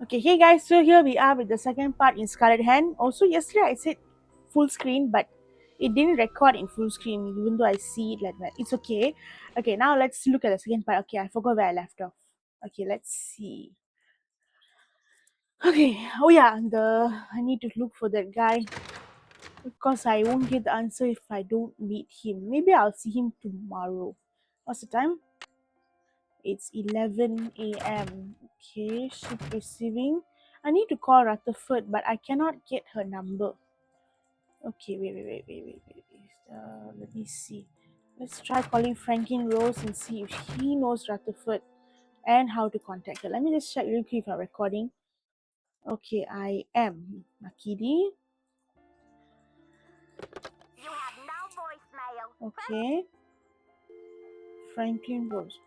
Okay, hey guys, so here we are with the second part in Scarlet Hand. Also, yesterday I said full screen, but it didn't record in full screen, even though I see it like that. It's okay. Okay, now let's look at the second part. Okay, I forgot where I left off. Okay, let's see. Okay, oh yeah, I need to look for that guy because I won't get the answer if I don't meet him. Maybe I'll see him tomorrow. What's the time? It's 11 a.m. Okay, ship receiving. I need to call Rutherford, but I cannot get her number. Okay, wait. Let me see. Let's try calling Franklin Rose and see if he knows Rutherford and how to contact her. Let me just check real quick if I'm recording. Okay, I am. Makidi. You have no voicemail. Okay. Franklin Rose.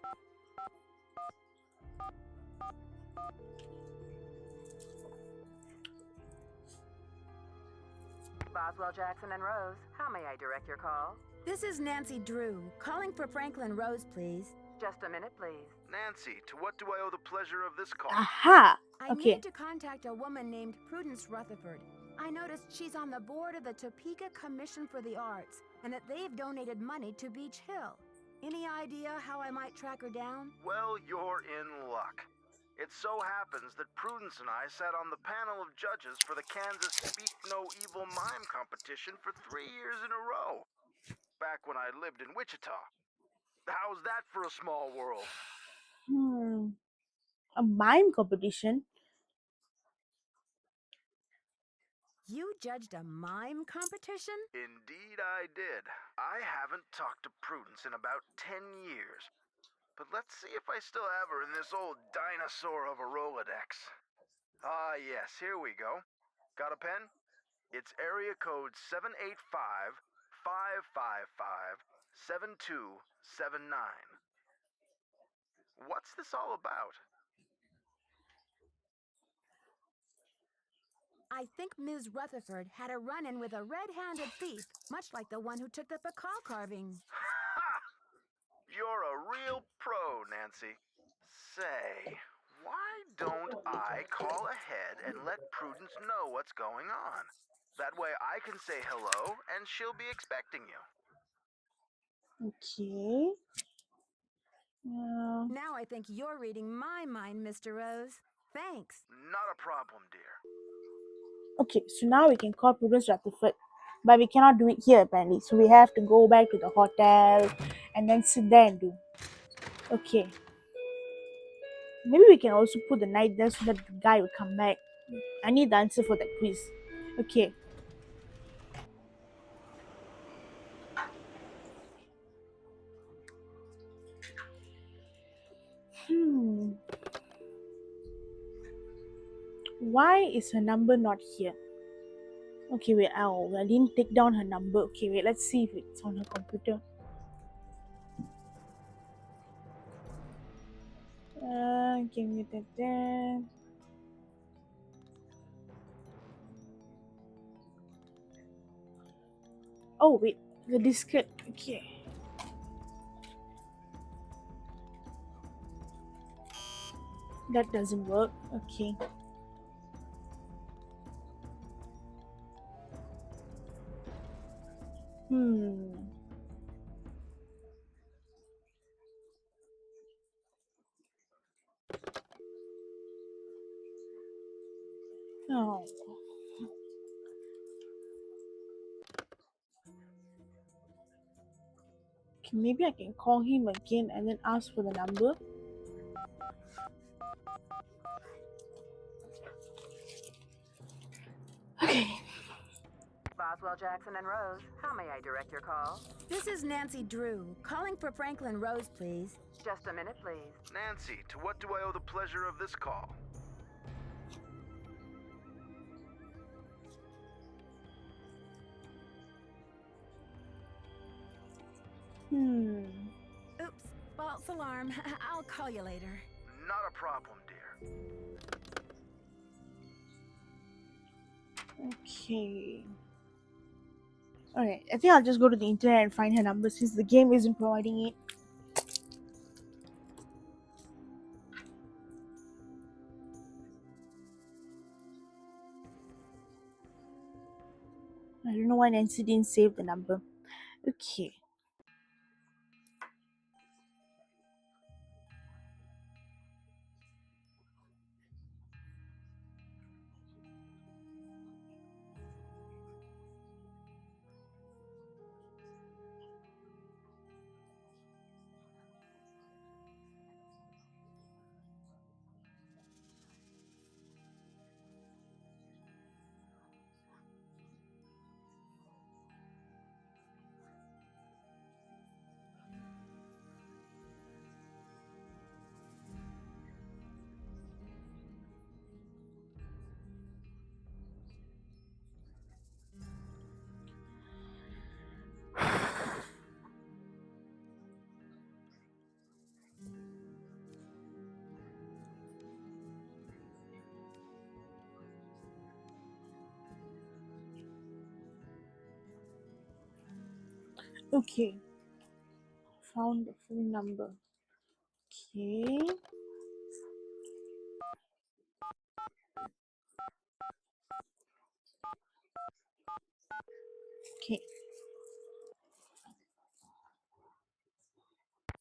Boswell, Jackson, and Rose, how may I direct your call? This is Nancy Drew, calling for Franklin Rose, please. Just a minute, please. Nancy, to what do I owe the pleasure of this call? Aha! I Okay. need to contact a woman named Prudence Rutherford. I noticed she's on the board of the Topeka Commission for the Arts, and that they've donated money to Beach Hill. Any idea how I might track her down? Well, you're in luck. It so happens that Prudence and I sat on the panel of judges for the Kansas Speak No Evil Mime competition for 3 years in a row, back when I lived in Wichita. How's that for a small world? A mime competition? You judged a mime competition? Indeed I did. I haven't talked to Prudence in about 10 years. But let's see if I still have her in this old dinosaur of a Rolodex. Ah, yes, here we go. Got a pen? It's area code 785-555-7279. What's this all about? I think Ms. Rutherford had a run-in with a red-handed thief, much like the one who took the Pakal carving. Ha! You're a real pro, Nancy. Say, why don't I call ahead and let Prudence know what's going on? That way I can say hello and she'll be expecting you. Okay. Now I think you're reading my mind, Mr. Rose. Thanks. Not a problem, dear. Okay, so now we can call Prudence Rutherford, but we cannot do it here apparently. So we have to go back to the hotel and then sit there and do. Okay. Maybe we can also put the night there so that the guy will come back. I need the answer for that quiz. Okay. Hmm. Why is her number not here? Okay, wait. Oh, I didn't take down her number. Okay, wait. Let's see if it's on her computer. Give me that there. Oh, wait. The diskette. Okay. That doesn't work. Okay. Hmm. Oh. Okay, maybe I can call him again and then ask for the number. Okay. Boswell, Jackson, and Rose, how may I direct your call? This is Nancy Drew, calling for Franklin Rose, please. Just a minute, please. Nancy, to what do I owe the pleasure of this call? Hmm. Oops, false alarm. I'll call you later. Not a problem, dear. Okay. Alright, I think I'll just go to the internet and find her number since the game isn't providing it. I don't know why Nancy didn't save the number. Okay. Okay. Found the phone number. Okay. Okay.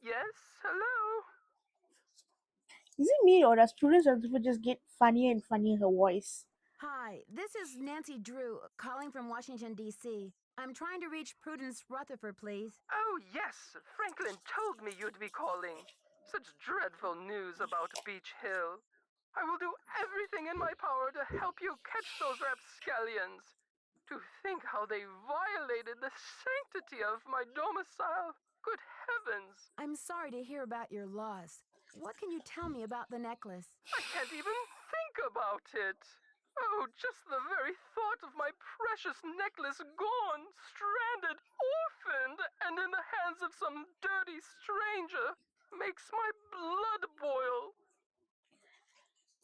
Yes, hello? Is it me or does Prudence Rutherford just get funnier and funnier her voice? Hi, this is Nancy Drew calling from Washington, D.C. I'm trying to reach Prudence Rutherford, please. Oh, yes, Franklin told me you'd be calling. Such dreadful news about Beach Hill. I will do everything in my power to help you catch those rapscallions. To think how they violated the sanctity of my domicile. Good heavens! I'm sorry to hear about your loss. What can you tell me about the necklace? I can't even think about it. Oh, just the very thought of my precious necklace gone, stranded, orphaned, and in the hands of some dirty stranger makes my blood boil.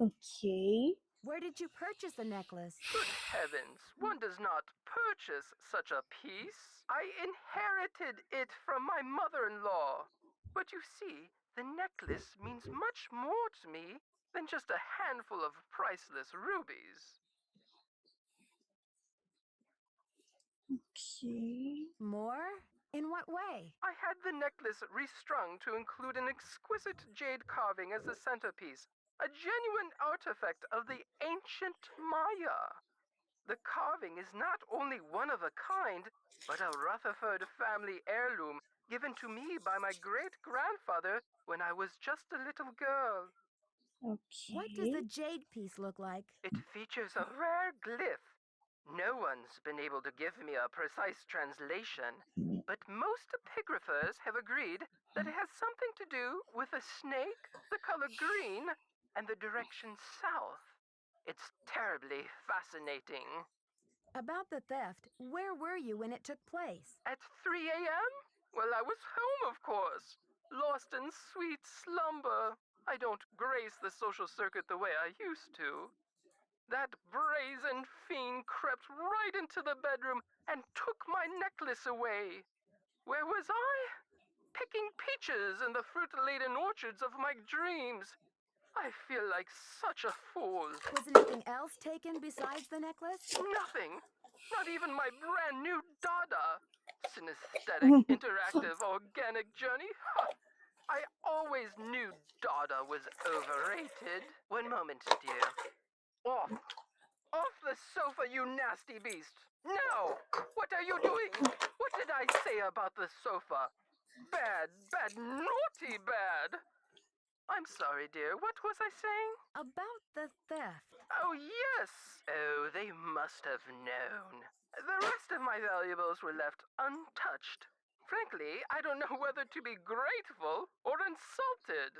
Okay. Where did you purchase the necklace? Good heavens, one does not purchase such a piece. I inherited it from my mother-in-law. But you see, the necklace means much more to me than just a handful of priceless rubies. Okay. More? In what way? I had the necklace restrung to include an exquisite jade carving as the centerpiece, a genuine artifact of the ancient Maya. The carving is not only one of a kind, but a Rutherford family heirloom given to me by my great grandfather when I was just a little girl. What does the Okay. jade piece look like? It features a rare glyph. No one's been able to give me a precise translation, but most epigraphers have agreed that it has something to do with a snake, the color green, and the direction south. It's terribly fascinating. About the theft, where were you when it took place? At 3 a.m.? Well, I was home, of course. Lost in sweet slumber. I don't grace the social circuit the way I used to. That brazen fiend crept right into the bedroom and took my necklace away. Where was I? Picking peaches in the fruit-laden orchards of my dreams. I feel like such a fool. Was anything else taken besides the necklace? Nothing. Not even my brand new Dada. Synesthetic, interactive, organic journey? Ha! I always knew Dada was overrated. One moment, dear. Off! Off the sofa, you nasty beast! Now! What are you doing? What did I say about the sofa? Bad, bad, naughty bad! I'm sorry, dear. What was I saying? About the theft. Oh, yes! Oh, they must have known. The rest of my valuables were left untouched. Frankly, I don't know whether to be grateful or insulted.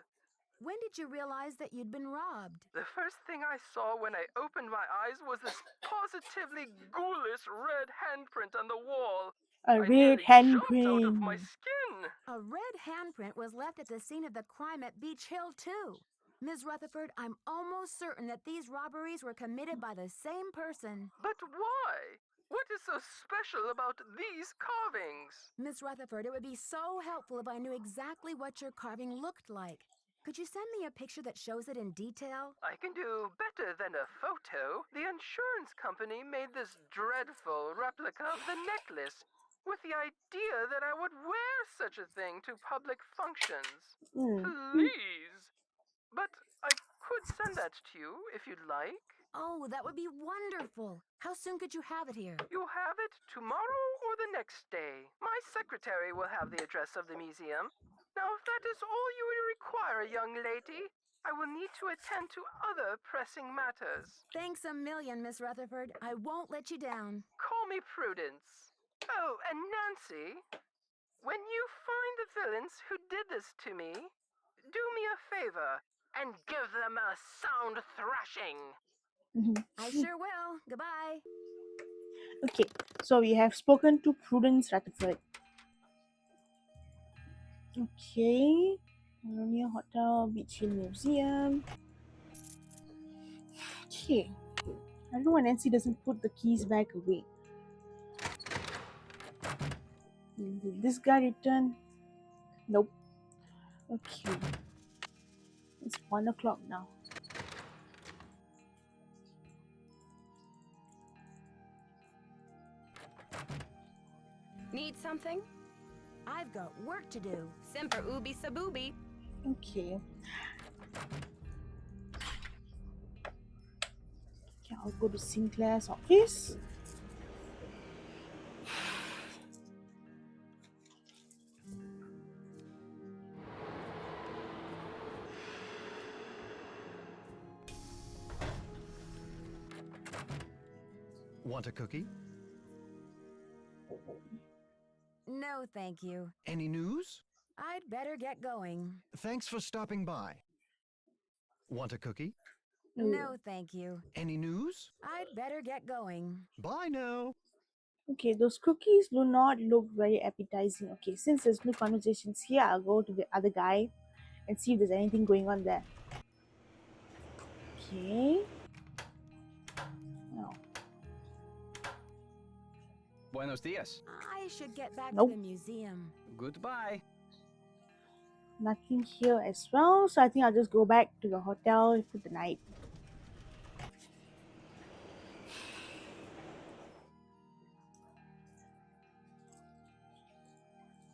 When did you realize that you'd been robbed? The first thing I saw when I opened my eyes was this positively ghoulish red handprint on the wall. A I red nearly jumped out of my handprint. skin. A red handprint was left at the scene of the crime at Beach Hill, too. Ms. Rutherford, I'm almost certain that these robberies were committed by the same person. But why? What is so special about these carvings? Miss Rutherford, it would be so helpful if I knew exactly what your carving looked like. Could you send me a picture that shows it in detail? I can do better than a photo. The insurance company made this dreadful replica of the necklace with the idea that I would wear such a thing to public functions. Hmm. Please. But I could send that to you if you'd like. Oh, that would be wonderful. How soon could you have it here? You'll have it tomorrow or the next day. My secretary will have the address of the museum. Now, if that is all you would require, young lady, I will need to attend to other pressing matters. Thanks a million, Miss Rutherford. I won't let you down. Call me Prudence. Oh, and Nancy, when you find the villains who did this to me, do me a favor and give them a sound thrashing. I sure will. Goodbye. Okay, so we have spoken to Prudence Rutherford. Okay, Colonia Hotel, Beach Hill Museum. Okay, I don't know why Nancy doesn't put the keys back away. Did this guy return? Nope. Okay, it's 1 o'clock now. Need something? I've got work to do. Semper ubi sabubi. Okay. Okay, I'll go to Sinclair's office. Want a cookie? No, thank you. Any news? I'd better get going. Thanks for stopping by. Want a cookie? No, thank you. Any news? I'd better get going. Bye now. Okay, those cookies do not look very appetizing. Okay, since there's no conversations here, I'll go to the other guy and see if there's anything going on there. Okay. No. Buenos dias. I should get back Nope. to the museum. Goodbye. Nothing here as well, so I think I'll just go back to the hotel for the night.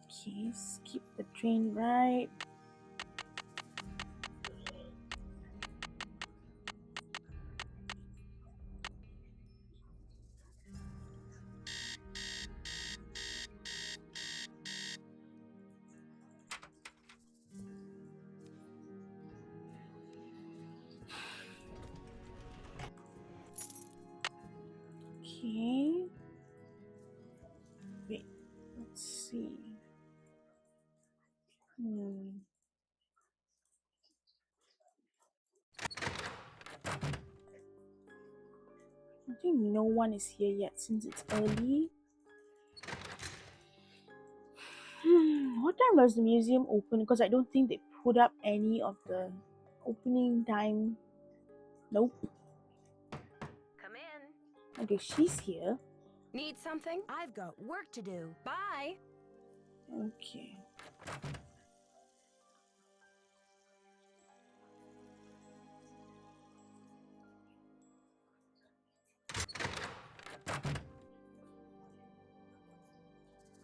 Okay, skip the train ride. Okay. Wait, let's see. I think no one is here yet since it's early. What time does the museum open? Because I don't think they put up any of the opening time. Nope. Come in. Okay, she's here. Need something? I've got work to do. Bye. Okay.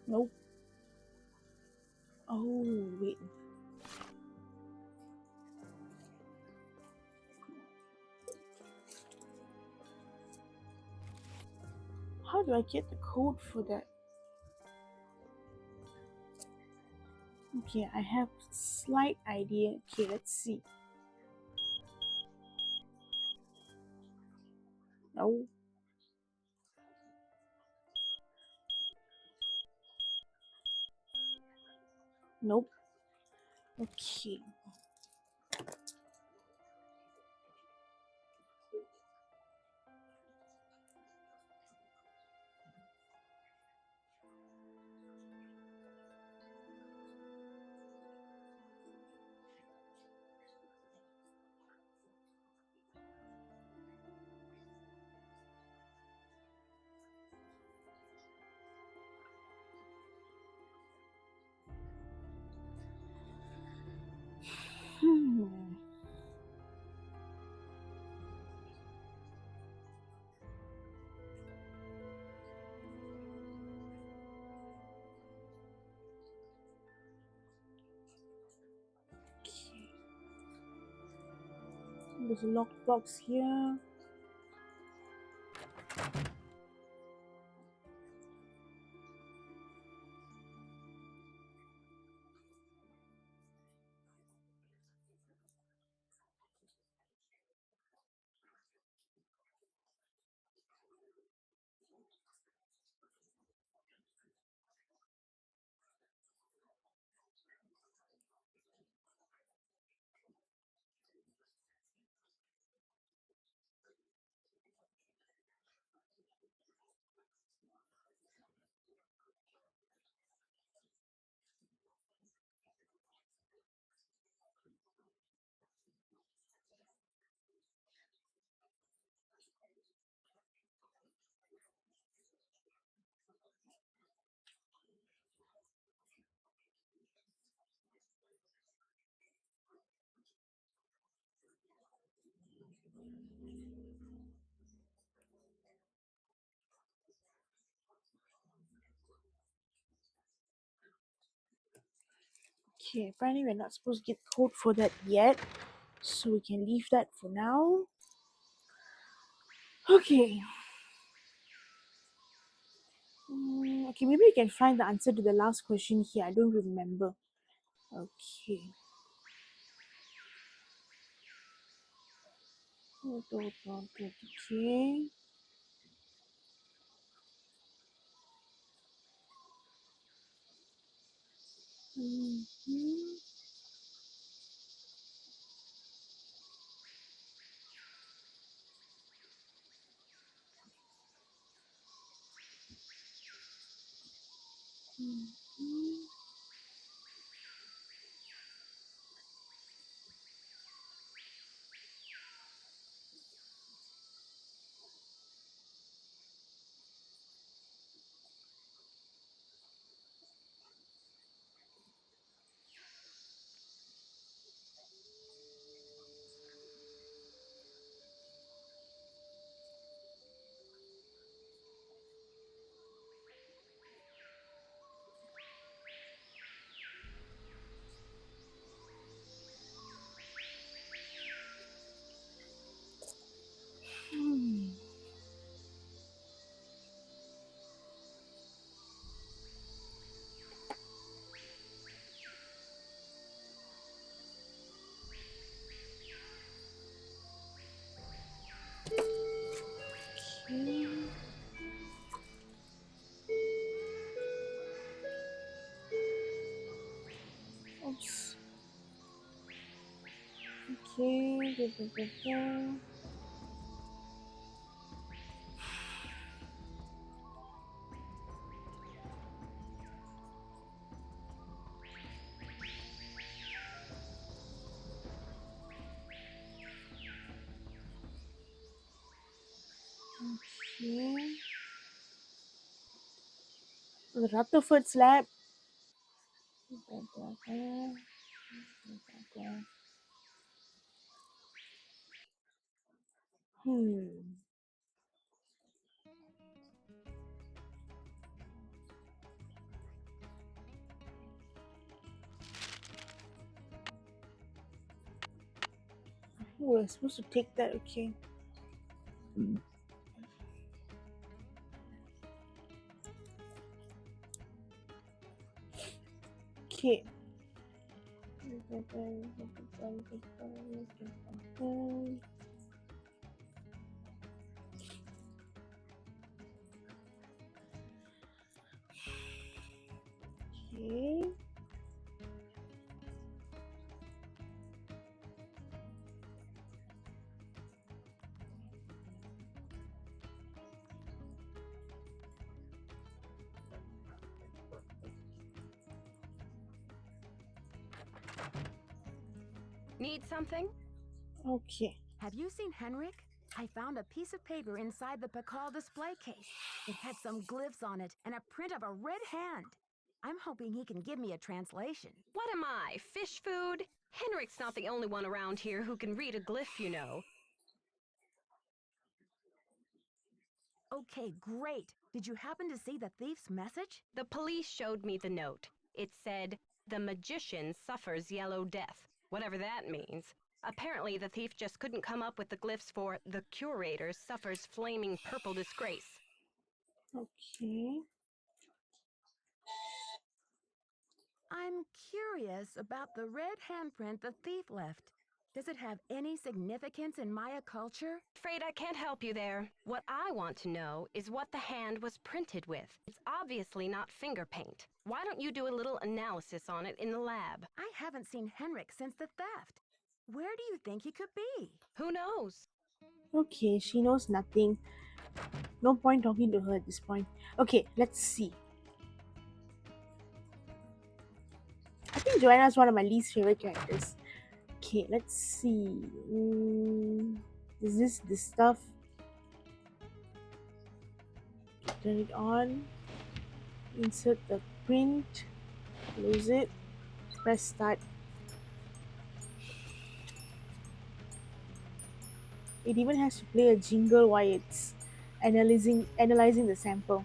Nope. Oh, wait. How do I get the code for that? Okay, I have slight idea. Okay, let's see. No. Nope. Okay. There's a locked box here. Okay, apparently we're not supposed to get code for that yet, so we can leave that for now. Okay. Okay, maybe we can find the answer to the last question here. I don't remember. Okay. Okay. Mhm. Mhm. Hmm. Okay. Oops. Okay. Okay. The Rutherford's lab. Hmm. Oh, we're supposed to take that. Okay. Okay. Okay. Need something? Okay. Have you seen Henrik? I found a piece of paper inside the Pakal display case. It had some glyphs on it and a print of a red hand. I'm hoping he can give me a translation. What am I, fish food? Henrik's not the only one around here who can read a glyph, you know. Okay, great. Did you happen to see the thief's message? The police showed me the note. It said, "The magician suffers yellow death," whatever that means. Apparently, the thief just couldn't come up with the glyphs for the curator suffers flaming purple disgrace. Okay. I'm curious about the red handprint the thief left. Does it have any significance in Maya culture? Afraid I can't help you there. What I want to know is what the hand was printed with. It's obviously not finger paint. Why don't you do a little analysis on it in the lab? I haven't seen Henrik since the theft. Where do you think he could be? Who knows? Okay, she knows nothing. No point talking to her at this point. Okay, let's see. I think Joanna is one of my least favorite characters. Okay, let's see. Is this the stuff? Turn it on. Insert the print. Close it. Press start. It even has to play a jingle while it's analyzing the sample.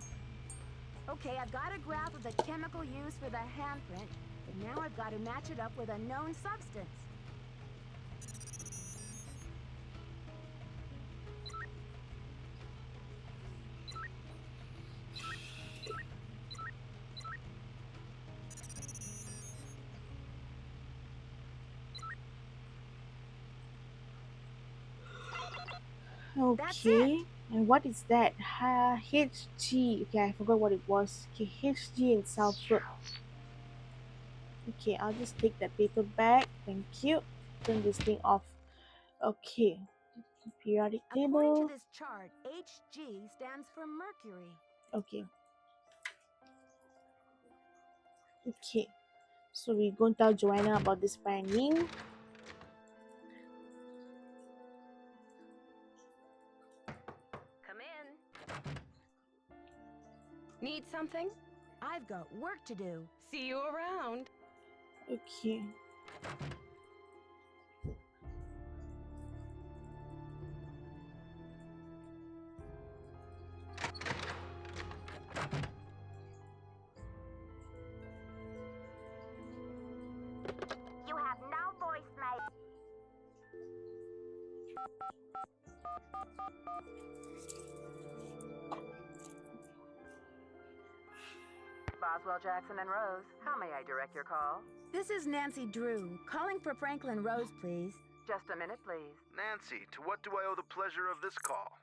Okay, I've got a graph of the chemical used for the handprint, but now I've got to match it up with a known substance. That's it. Okay, and what is that? HG. Okay, I forgot what it was. Okay, HG and sulfur. Okay, I'll just take that paper back. Thank you. Turn this thing off. Okay, periodic According to table. this chart, Hg stands for mercury. Okay, okay. So we're going to tell Joanna about this binding. Come in. Need something? I've got work to do. See you around. Okay. You have no voicemail. Boswell, Jackson, and Rose, how may I direct your call? This is Nancy Drew, calling for Franklin Rose, please. Just a minute, please. Nancy, to what do I owe the pleasure of this call?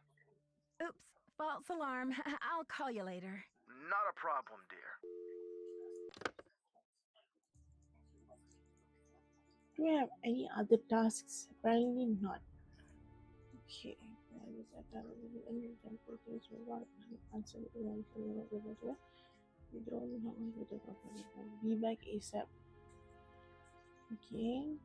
Oops, false alarm. I'll call you later. Not a problem, dear. Do we have any other tasks? Apparently not. Okay. Be back ASAP. Okay.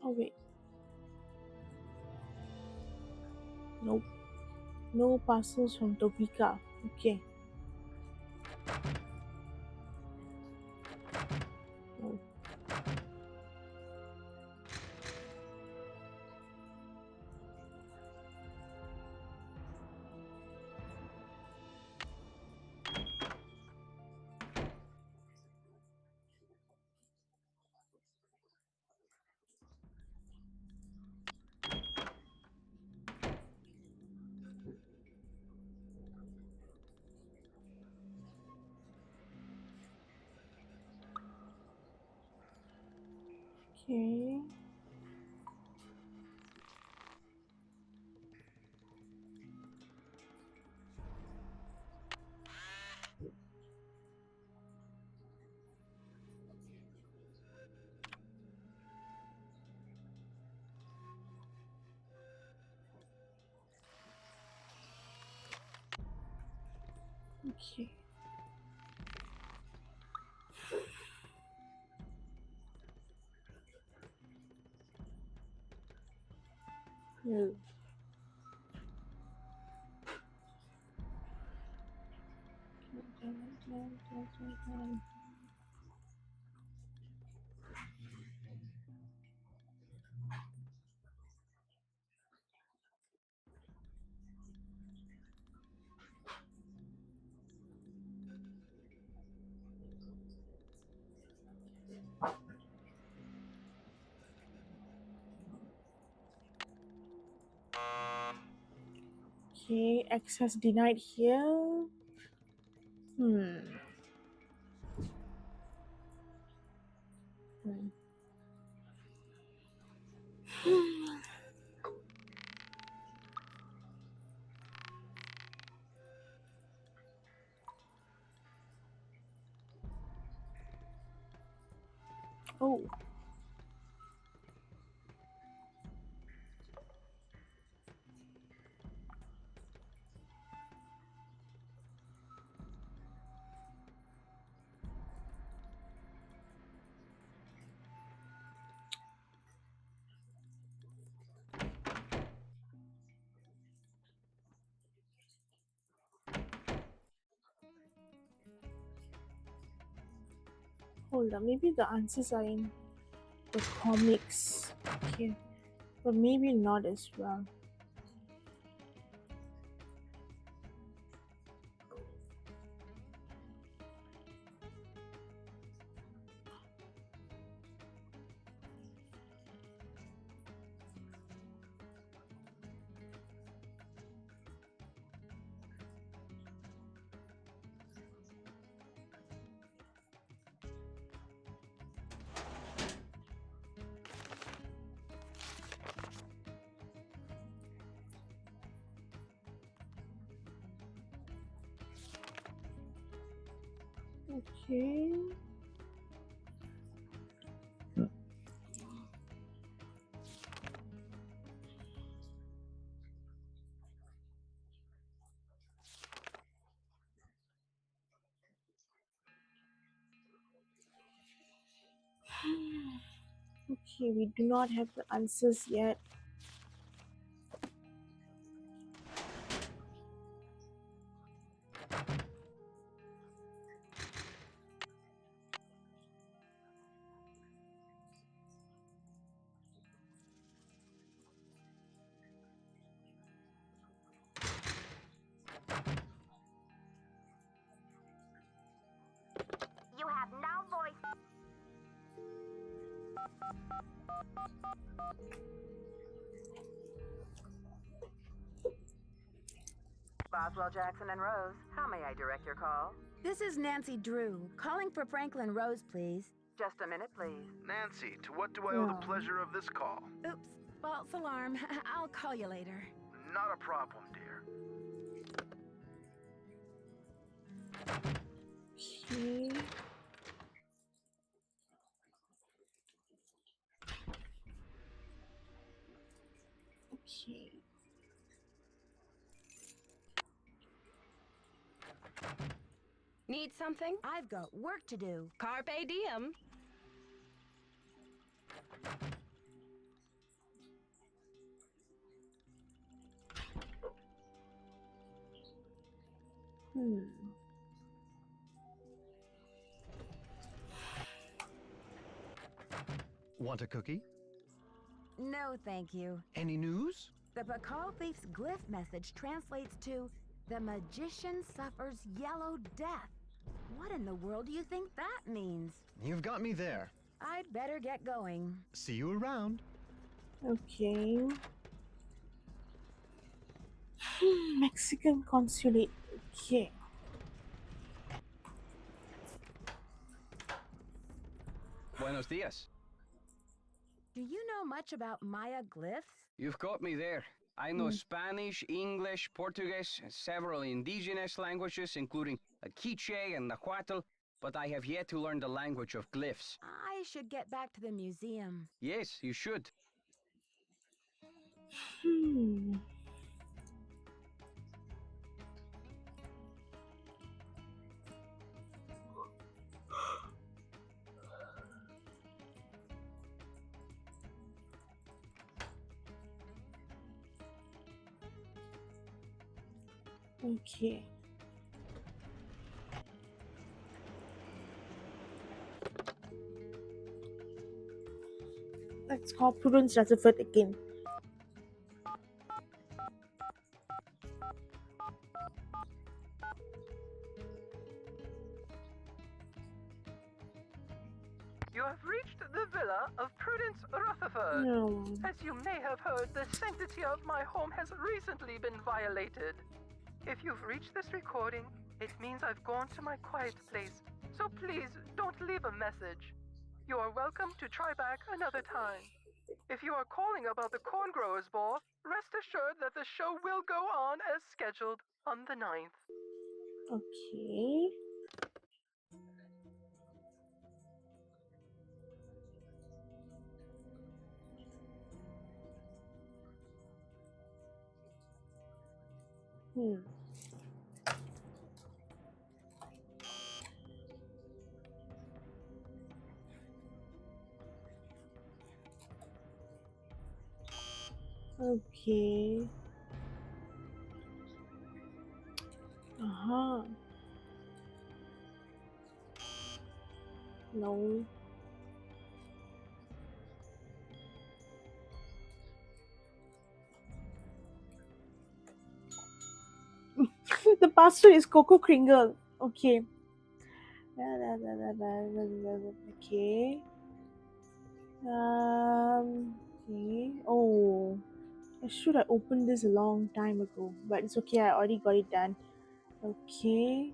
Oh wait. Nope. No parcels from Topeka. Okay. No. Okay. Okay. No. Okay, access denied here. Hmm. Hmm. Oh, hold on. Maybe the answers are in the comics. Okay, but maybe not as well. Okay. Okay, we do not have the answers yet. You have no voice. Boswell, Jackson, and Rose, how may I direct your call? This is Nancy Drew, calling for Franklin Rose, please. Just a minute, please. Nancy, to what do I owe the Yeah. pleasure of this call? Oops, false alarm. I'll call you later. Not a problem, dear. Okay. Okay. Need something? I've got work to do. Carpe diem. Hmm. Want a cookie? No, thank you. Any news? The Pakal Thief's glyph message translates to, "The magician suffers yellow death." What in the world do you think that means? You've got me there. I'd better get going. See you around. Okay. Mexican consulate. Okay. Buenos dias. Do you know much about Maya glyphs? You've got me there. I know Spanish, English, Portuguese, and several indigenous languages, including Quiche and Nahuatl, but I have yet to learn the language of glyphs. I should get back to the museum. Yes, you should. Hmm. Okay. Let's call Prudence Rutherford again. You have reached the villa of Prudence Rutherford. No. As you may have heard, the sanctity of my home has recently been violated. If you've reached this recording, it means I've gone to my quiet place, so please don't leave a message. You are welcome to try back another time. If you are calling about the Corn Growers Ball, rest assured that the show will go on as scheduled on the 9th. Okay. Hmm. Okay. Uh-huh. No. The password is Coco Kringle. Okay. Okay. Okay. Oh. I should have opened this a long time ago, but it's okay. I already got it done. Okay.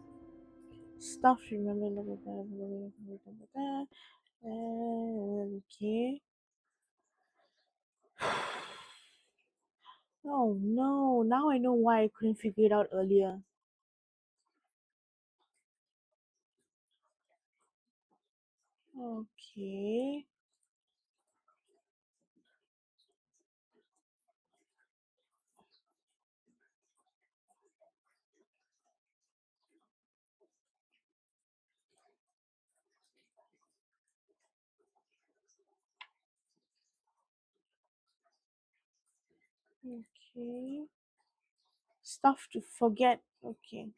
Stuff. Remember. Okay. Oh no. Now I know why I couldn't figure it out earlier. Okay. Okay. Stuff to forget. Okay.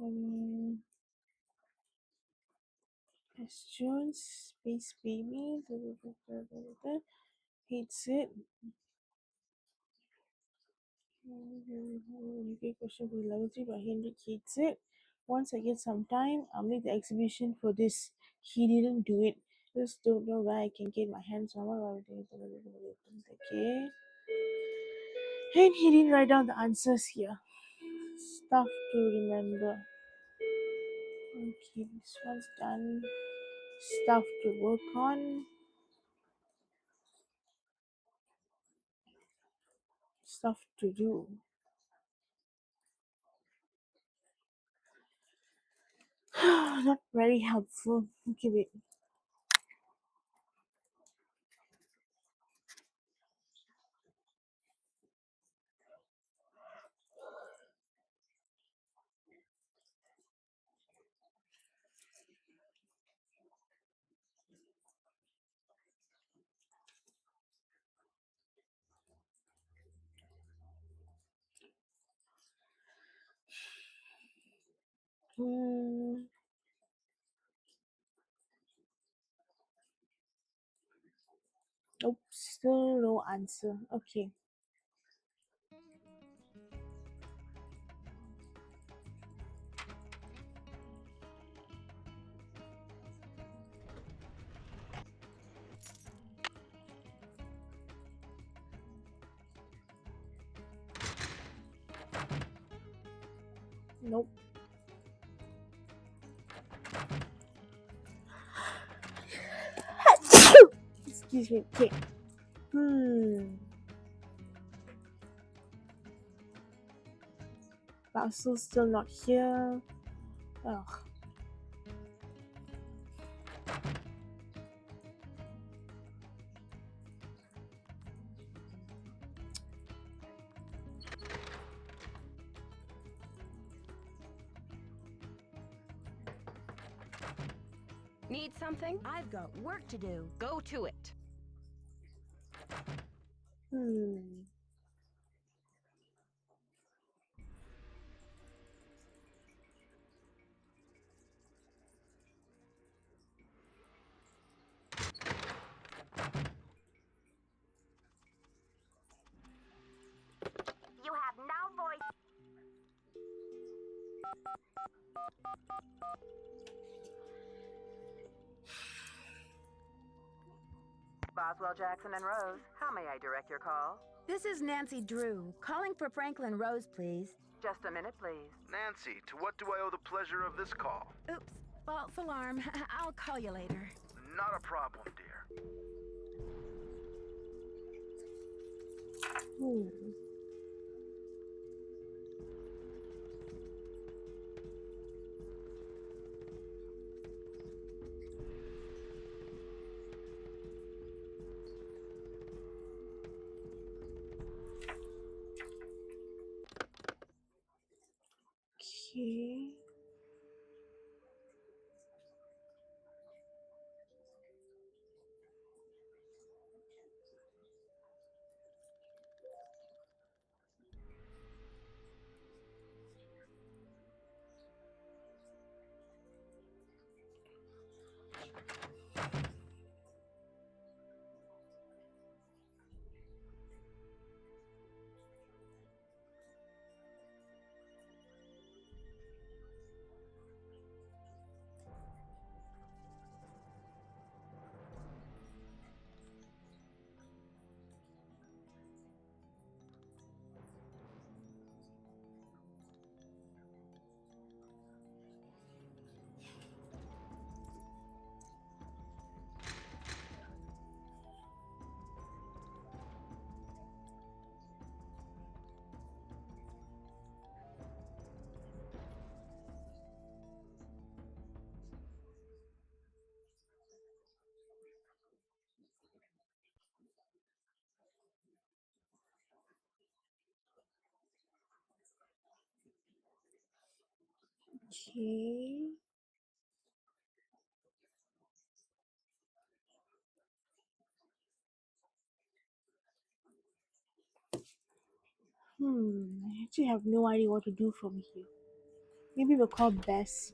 Um, questions. Space baby. Hates it. UK question for level 3, but Henrik hates it. Once I get some time, I'll make the exhibition for this. He didn't do it. Just don't know where I can get my hands on it. Okay. And he didn't write down the answers here. Stuff to remember. Okay, this one's done. Stuff to work on. Stuff to do. Not very helpful. Okay, wait. Hmm. Nope, still no answer. Okay. Nope. Excuse me. Okay. Parcel's still not here. Ugh. Need something? I've got work to do. Go to it. Hmm. You have now voiced. Boswell, Jackson, and Rose, how may I direct your call? This is Nancy Drew, calling for Franklin Rose, please. Just a minute, please. Nancy, to what do I owe the pleasure of this call? Oops, false alarm. I'll call you later. Not a problem, dear. Hmm. Okay. Okay. I actually have no idea what to do from here. Maybe we'll call Bess.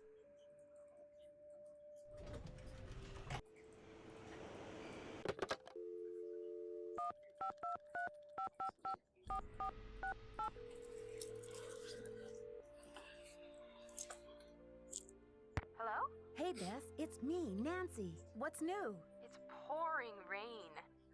Hello? Hey, Beth, it's me, Nancy. What's new? It's pouring rain.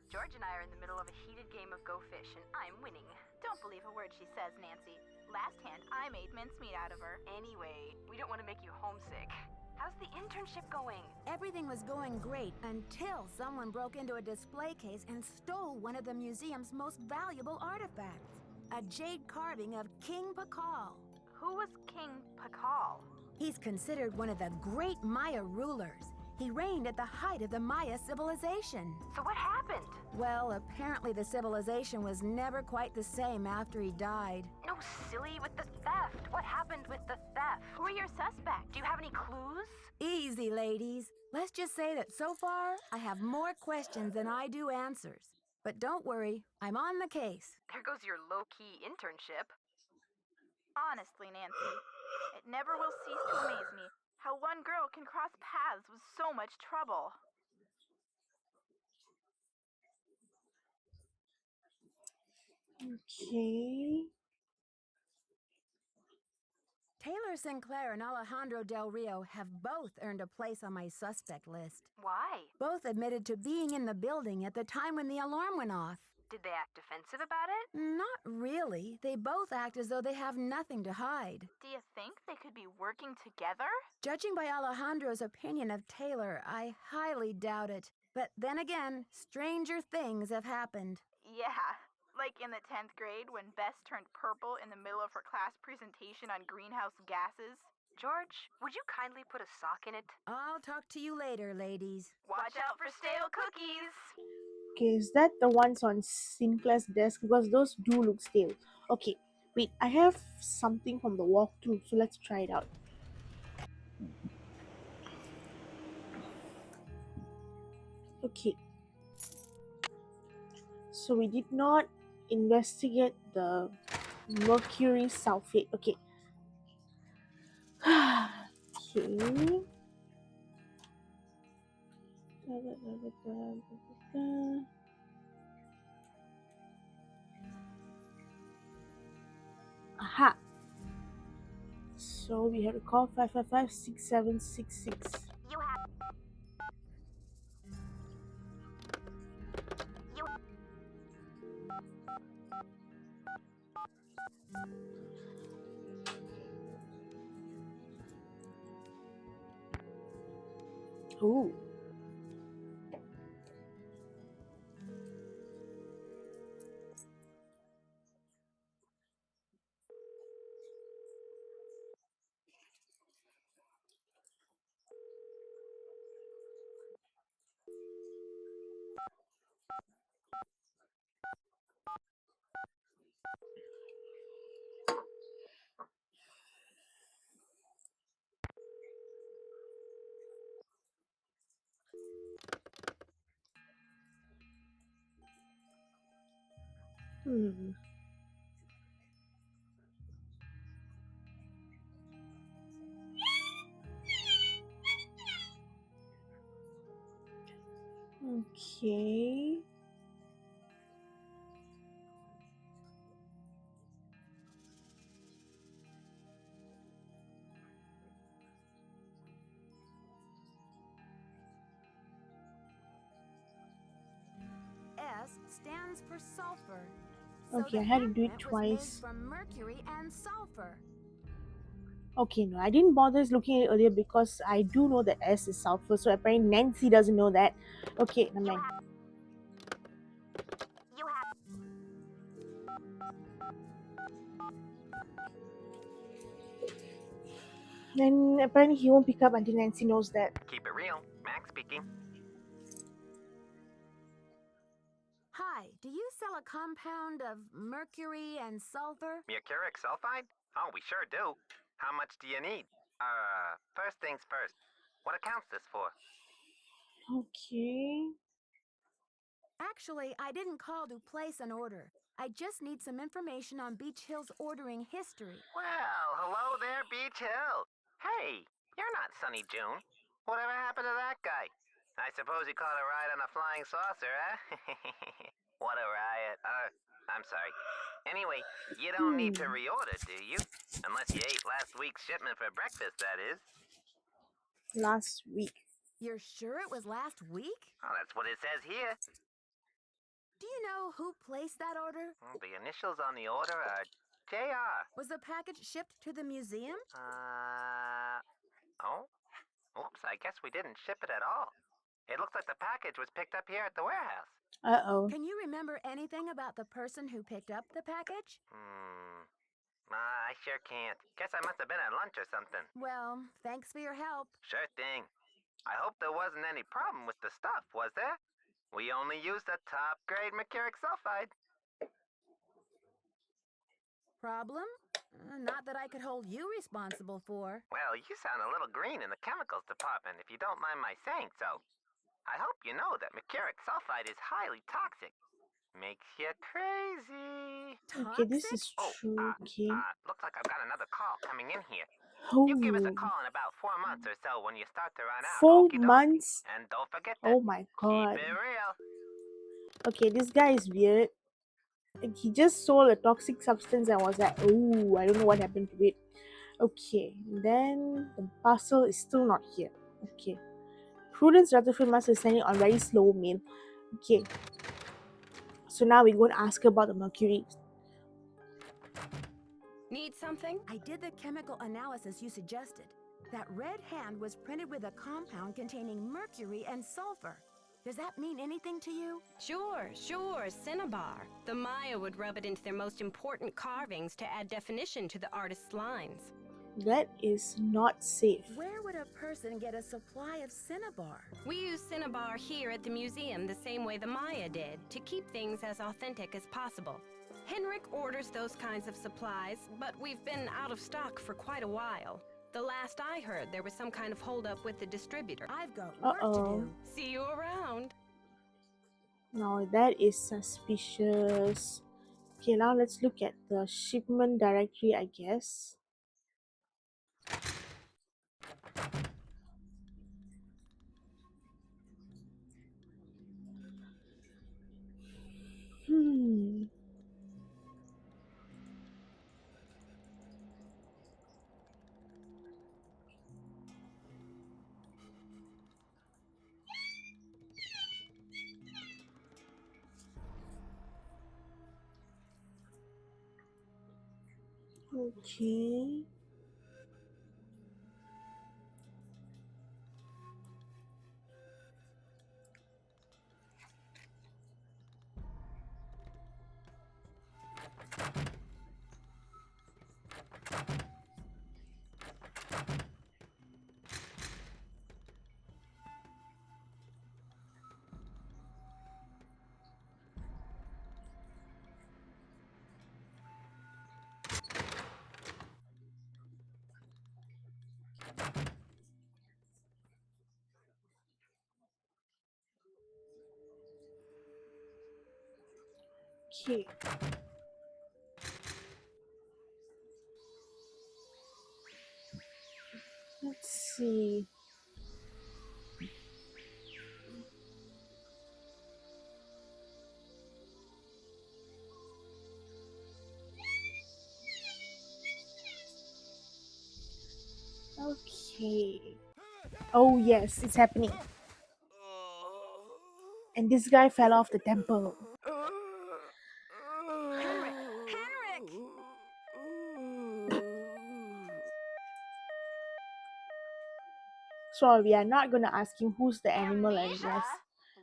George and I are in the middle of a heated game of Go Fish, and I'm winning. Don't believe a word she says, Nancy. Last hand, I made mincemeat out of her. Anyway, we don't want to make you homesick. How's the internship going? Everything was going great until someone broke into a display case and stole one of the museum's most valuable artifacts. A jade carving of King Pakal. Who was King Pakal? He's considered one of the great Maya rulers. He reigned at the height of the Maya civilization. So what happened? Well, apparently the civilization was never quite the same after he died. No, silly, with the theft. What happened with the theft? Who are your suspects? Do you have any clues? Easy, ladies. Let's just say that so far, I have more questions than I do answers. But don't worry, I'm on the case. There goes your low-key internship. Honestly, Nancy, it never will cease to amaze me how one girl can cross paths with so much trouble. Okay. Taylor Sinclair and Alejandro Del Rio have both earned a place on my suspect list. Why? Both admitted to being in the building at the time when the alarm went off. Did they act defensive about it? Not really. They both act as though they have nothing to hide. Do you think they could be working together? Judging by Alejandro's opinion of Taylor, I highly doubt it. But then again, stranger things have happened. Yeah, like in the 10th grade when Bess turned purple in the middle of her class presentation on greenhouse gases. George, would you kindly put a sock in it? I'll talk to you later, ladies. Watch out for stale cookies! Okay, is that the ones on Sinclair's desk? Because those do look stale. Okay, wait, I have something from the walkthrough, so let's try it out. Okay. So we did not investigate the mercury sulfate. Okay. Okay. Da, da, da, da, da, da, da. Aha. So we have to call 555-6766. You have Ooh. Hmm. Okay. S stands for sulfur. So Okay, the I had to do it handprint was made twice. from mercury and sulfur. Okay, no, I didn't bother looking at it earlier because I do know that S is sulfur, so apparently Nancy doesn't know that. Okay, never mind. You have. Then apparently he won't pick up until Nancy knows that. Keep it real. Max speaking. Hi, do you sell a compound of mercury and sulfur? Mercuric sulfide? Oh, we sure do. How much do you need? First things first. What account's this for? Okay. Actually, I didn't call to place an order. I just need some information on Beach Hill's ordering history. Well, hello there, Beach Hill. Hey, you're not Sunny June. Whatever happened to that guy? I suppose he caught a ride on a flying saucer, huh? What a riot. I'm sorry. Anyway, you don't need to Hmm. reorder, do you? Unless you ate last week's shipment for breakfast, that is. Last week. You're sure it was last week? Oh, that's what it says here. Do you know who placed that order? The initials on the order are JR. Was the package shipped to the museum? Oh? Oops, I guess we didn't ship it at all. It looks like the package was picked up here at the warehouse. Uh-oh. Can you remember anything about the person who picked up the package? I sure can't. Guess I must have been at lunch or something. Well, thanks for your help. Sure thing. I hope there wasn't any problem with the stuff, was there? We only used a top-grade mercuric sulfide. Problem? Not that I could hold you responsible for. Well, you sound a little green in the chemicals department, if you don't mind my saying so. I hope you know that mercuric sulfide is highly toxic. Makes you crazy. Okay, this Toxic? is true. Okay. Looks like I've got another call coming in here. You give us a Oh, call in about 4 months or so when you start to run out. 4 Okie dokie. months? And don't forget to Oh my keep god. it real. Okay, this guy is weird. Like, he just sold a toxic substance and was like, oh, I don't know what happened to it. Okay, then the parcel is still not here. Okay. Prudence Rutherford must be sending on very slow mail. Okay. So now we're going to ask her about the mercury. Need something? I did the chemical analysis you suggested. That red hand was printed with a compound containing mercury and sulfur. Does that mean anything to you? Sure, cinnabar. The Maya would rub it into their most important carvings to add definition to the artist's lines. That is not safe. Where would a person get a supply of cinnabar? We use cinnabar here at the museum the same way the Maya did, to keep things as authentic as possible. Henrik orders those kinds of supplies, but we've been out of stock for quite a while. The last I heard, there was some kind of holdup with the distributor. I've got work to Uh-oh. do. See you around. Now that is suspicious. Okay, now let's look at the shipment directory, I guess. Hmm. Okay. Okay. Let's see. Okay. Oh yes, it's happening. And this guy fell off the temple. Henrik! Henrik! Sorry, we are not gonna ask him who's the animal and Amnesia? yes.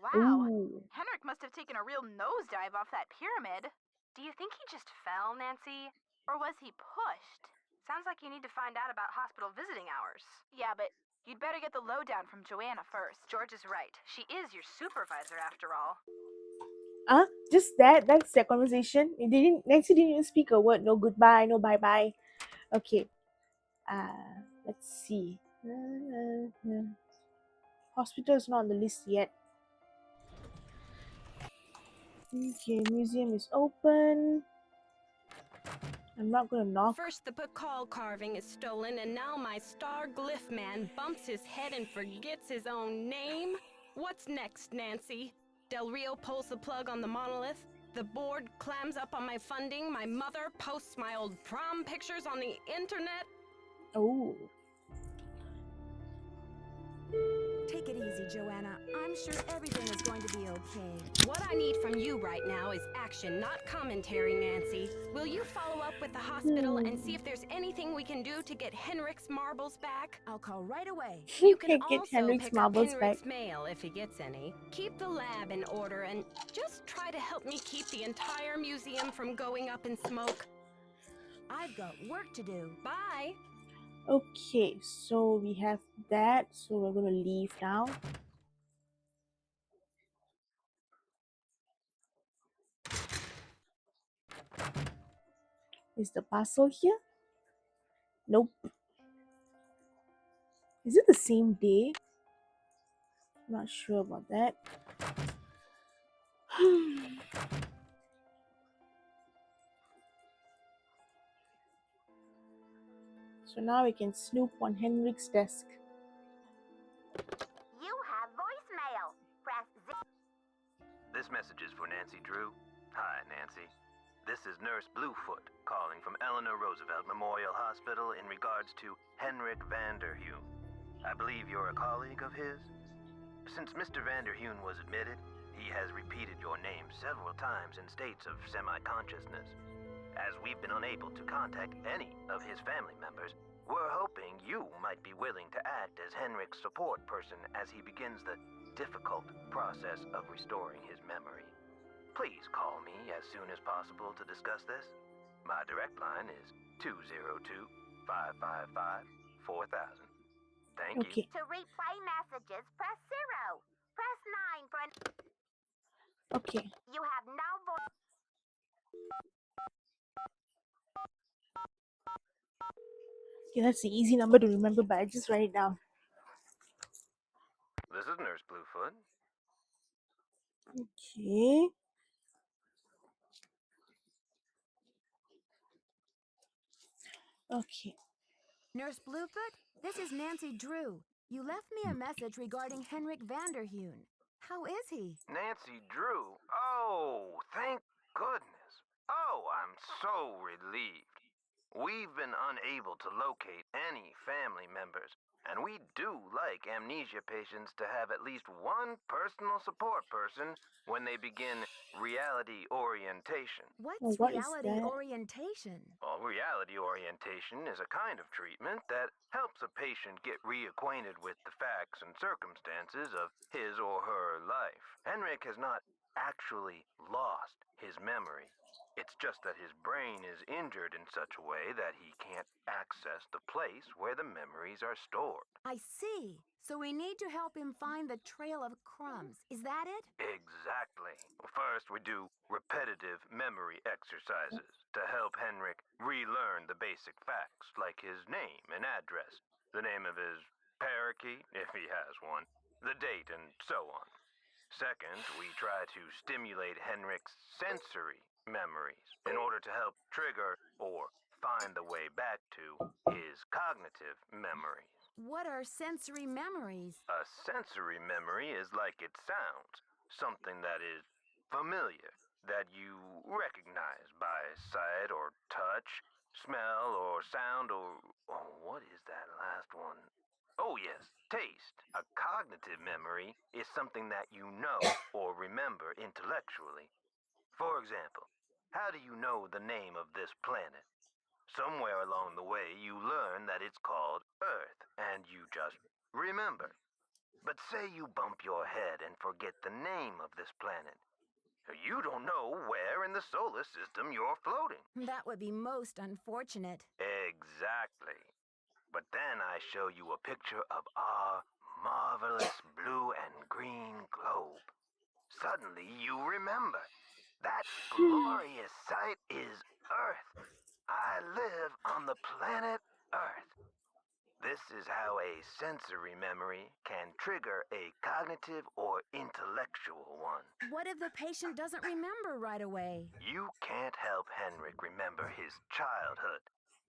Wow. Ooh. Henrik must have taken a real nosedive off that pyramid. Do you think he just fell, Nancy? Or was he pushed? Sounds like you need to find out about hospital visiting hours. Yeah, but you'd better get the lowdown from Joanna first. George is right. She is your supervisor after all. Just that. That's their conversation. Nancy didn't even speak a word. No goodbye, no bye bye. Okay. Let's see. Hospital is not on the list yet. Okay, museum is open. I'm not gonna knock. First, the Pakal carving is stolen, and now my star glyph man bumps his head and forgets his own name? What's next, Nancy? Del Rio pulls the plug on the monolith, the board clams up on my funding, my mother posts my old prom pictures on the internet. Oh. Take it easy, Joanna. I'm sure everything is going to be okay. What I need from you right now is action, not commentary, Nancy. Will you follow up with the hospital and see if there's anything we can do to get Henrik's marbles back? I'll call right away. You can Get also Henrik's pick up marbles Henrik's back. mail if he gets any. Keep the lab in order and just try to help me keep the entire museum from going up in smoke. I've got work to do. Bye! Okay, so we have that. So we're gonna leave now. Is the parcel here? Nope. Is it the same day? Not sure about that. So now we can snoop on Henrik's desk. You have voicemail. Press This message is for Nancy Drew. Hi, Nancy. This is Nurse Bluefoot calling from Eleanor Roosevelt Memorial Hospital in regards to Henrik Vanderheun. I believe you're a colleague of his? Since Mr. Vanderheun was admitted, he has repeated your name several times in states of semi-consciousness. As we've been unable to contact any of his family members, we're hoping you might be willing to act as Henrik's support person as he begins the difficult process of restoring his memory. Please call me as soon as possible to discuss this. My direct line is 202-555-4000. Thank you. Okay. To replay messages, press 0. Press 9 for an... Okay. You have no voice. Okay, that's an easy number to remember, but I just write it down. This is Nurse Bluefoot. Okay. Okay. Nurse Bluefoot, this is Nancy Drew. You left me a message regarding Henrik Vanderheun. How is he? Nancy Drew. Oh, thank goodness. Oh, I'm so relieved. We've been unable to locate any family members, and we do like amnesia patients to have at least one personal support person when they begin reality orientation. Oh, What's what is reality that? orientation? Well, reality orientation is a kind of treatment that helps a patient get reacquainted with the facts and circumstances of his or her life. Henrik has not actually lost his memory. It's just that his brain is injured in such a way that he can't access the place where the memories are stored. I see. So we need to help him find the trail of crumbs. Is that it? Exactly. Well, first, we do repetitive memory exercises to help Henrik relearn the basic facts like his name and address, the name of his parakeet, if he has one, the date, and so on. Second, we try to stimulate Henrik's sensory memories in order to help trigger or find the way back to his cognitive memories. What are sensory memories? A sensory memory is like it sounds, something that is familiar, that you recognize by sight or touch, smell or sound or. Oh, what is that last one? Oh, yes, taste. A cognitive memory is something that you know or remember intellectually. For example, how do you know the name of this planet? Somewhere along the way, you learn that it's called Earth, and you just remember. But say you bump your head and forget the name of this planet. You don't know where in the solar system you're floating. That would be most unfortunate. Exactly. But then I show you a picture of our marvelous blue and green globe. Suddenly you remember. That glorious sight is Earth. I live on the planet Earth. This is how a sensory memory can trigger a cognitive or intellectual one. What if the patient doesn't remember right away? You can't help Henrik remember his childhood,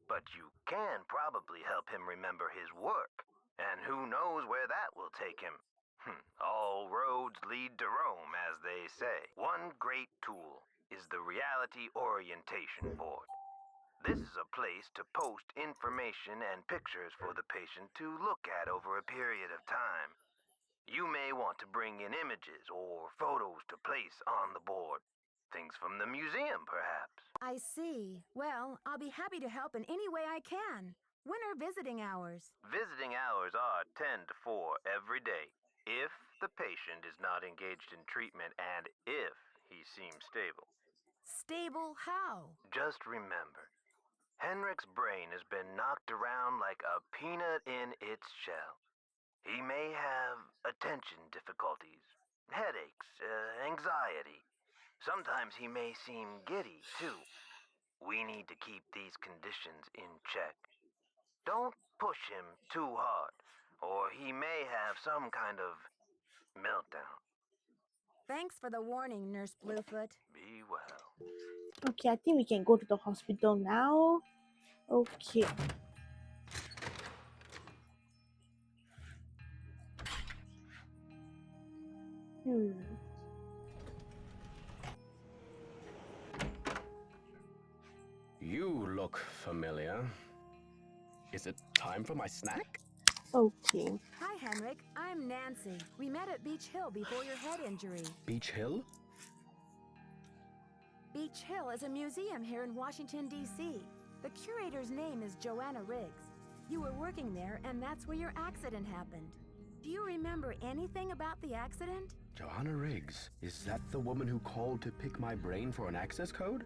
but you can probably help him remember his work. And who knows where that will take him. All roads lead to Rome, as they say. One great tool is the Reality Orientation Board. This is a place to post information and pictures for the patient to look at over a period of time. You may want to bring in images or photos to place on the board. Things from the museum, perhaps. I see. Well, I'll be happy to help in any way I can. When are visiting hours? Visiting hours are 10 to 4 every day, if the patient is not engaged in treatment and if he seems stable. Stable how? Just remember, Henrik's brain has been knocked around like a peanut in its shell. He may have attention difficulties, headaches, anxiety. Sometimes he may seem giddy, too. We need to keep these conditions in check. Don't push him too hard, or he may have some kind of meltdown. Thanks for the warning, Nurse Bluefoot. Be well. Okay, I think we can go to the hospital now. Okay. Hmm. You look familiar. Is it time for my snack? Okay. Hi, Henrik. I'm Nancy. We met at Beach Hill before your head injury. Beach Hill? Beach Hill is a museum here in Washington, D.C. The curator's name is Joanna Riggs. You were working there, and that's where your accident happened. Do you remember anything about the accident? Joanna Riggs. Is that the woman who called to pick my brain for an access code?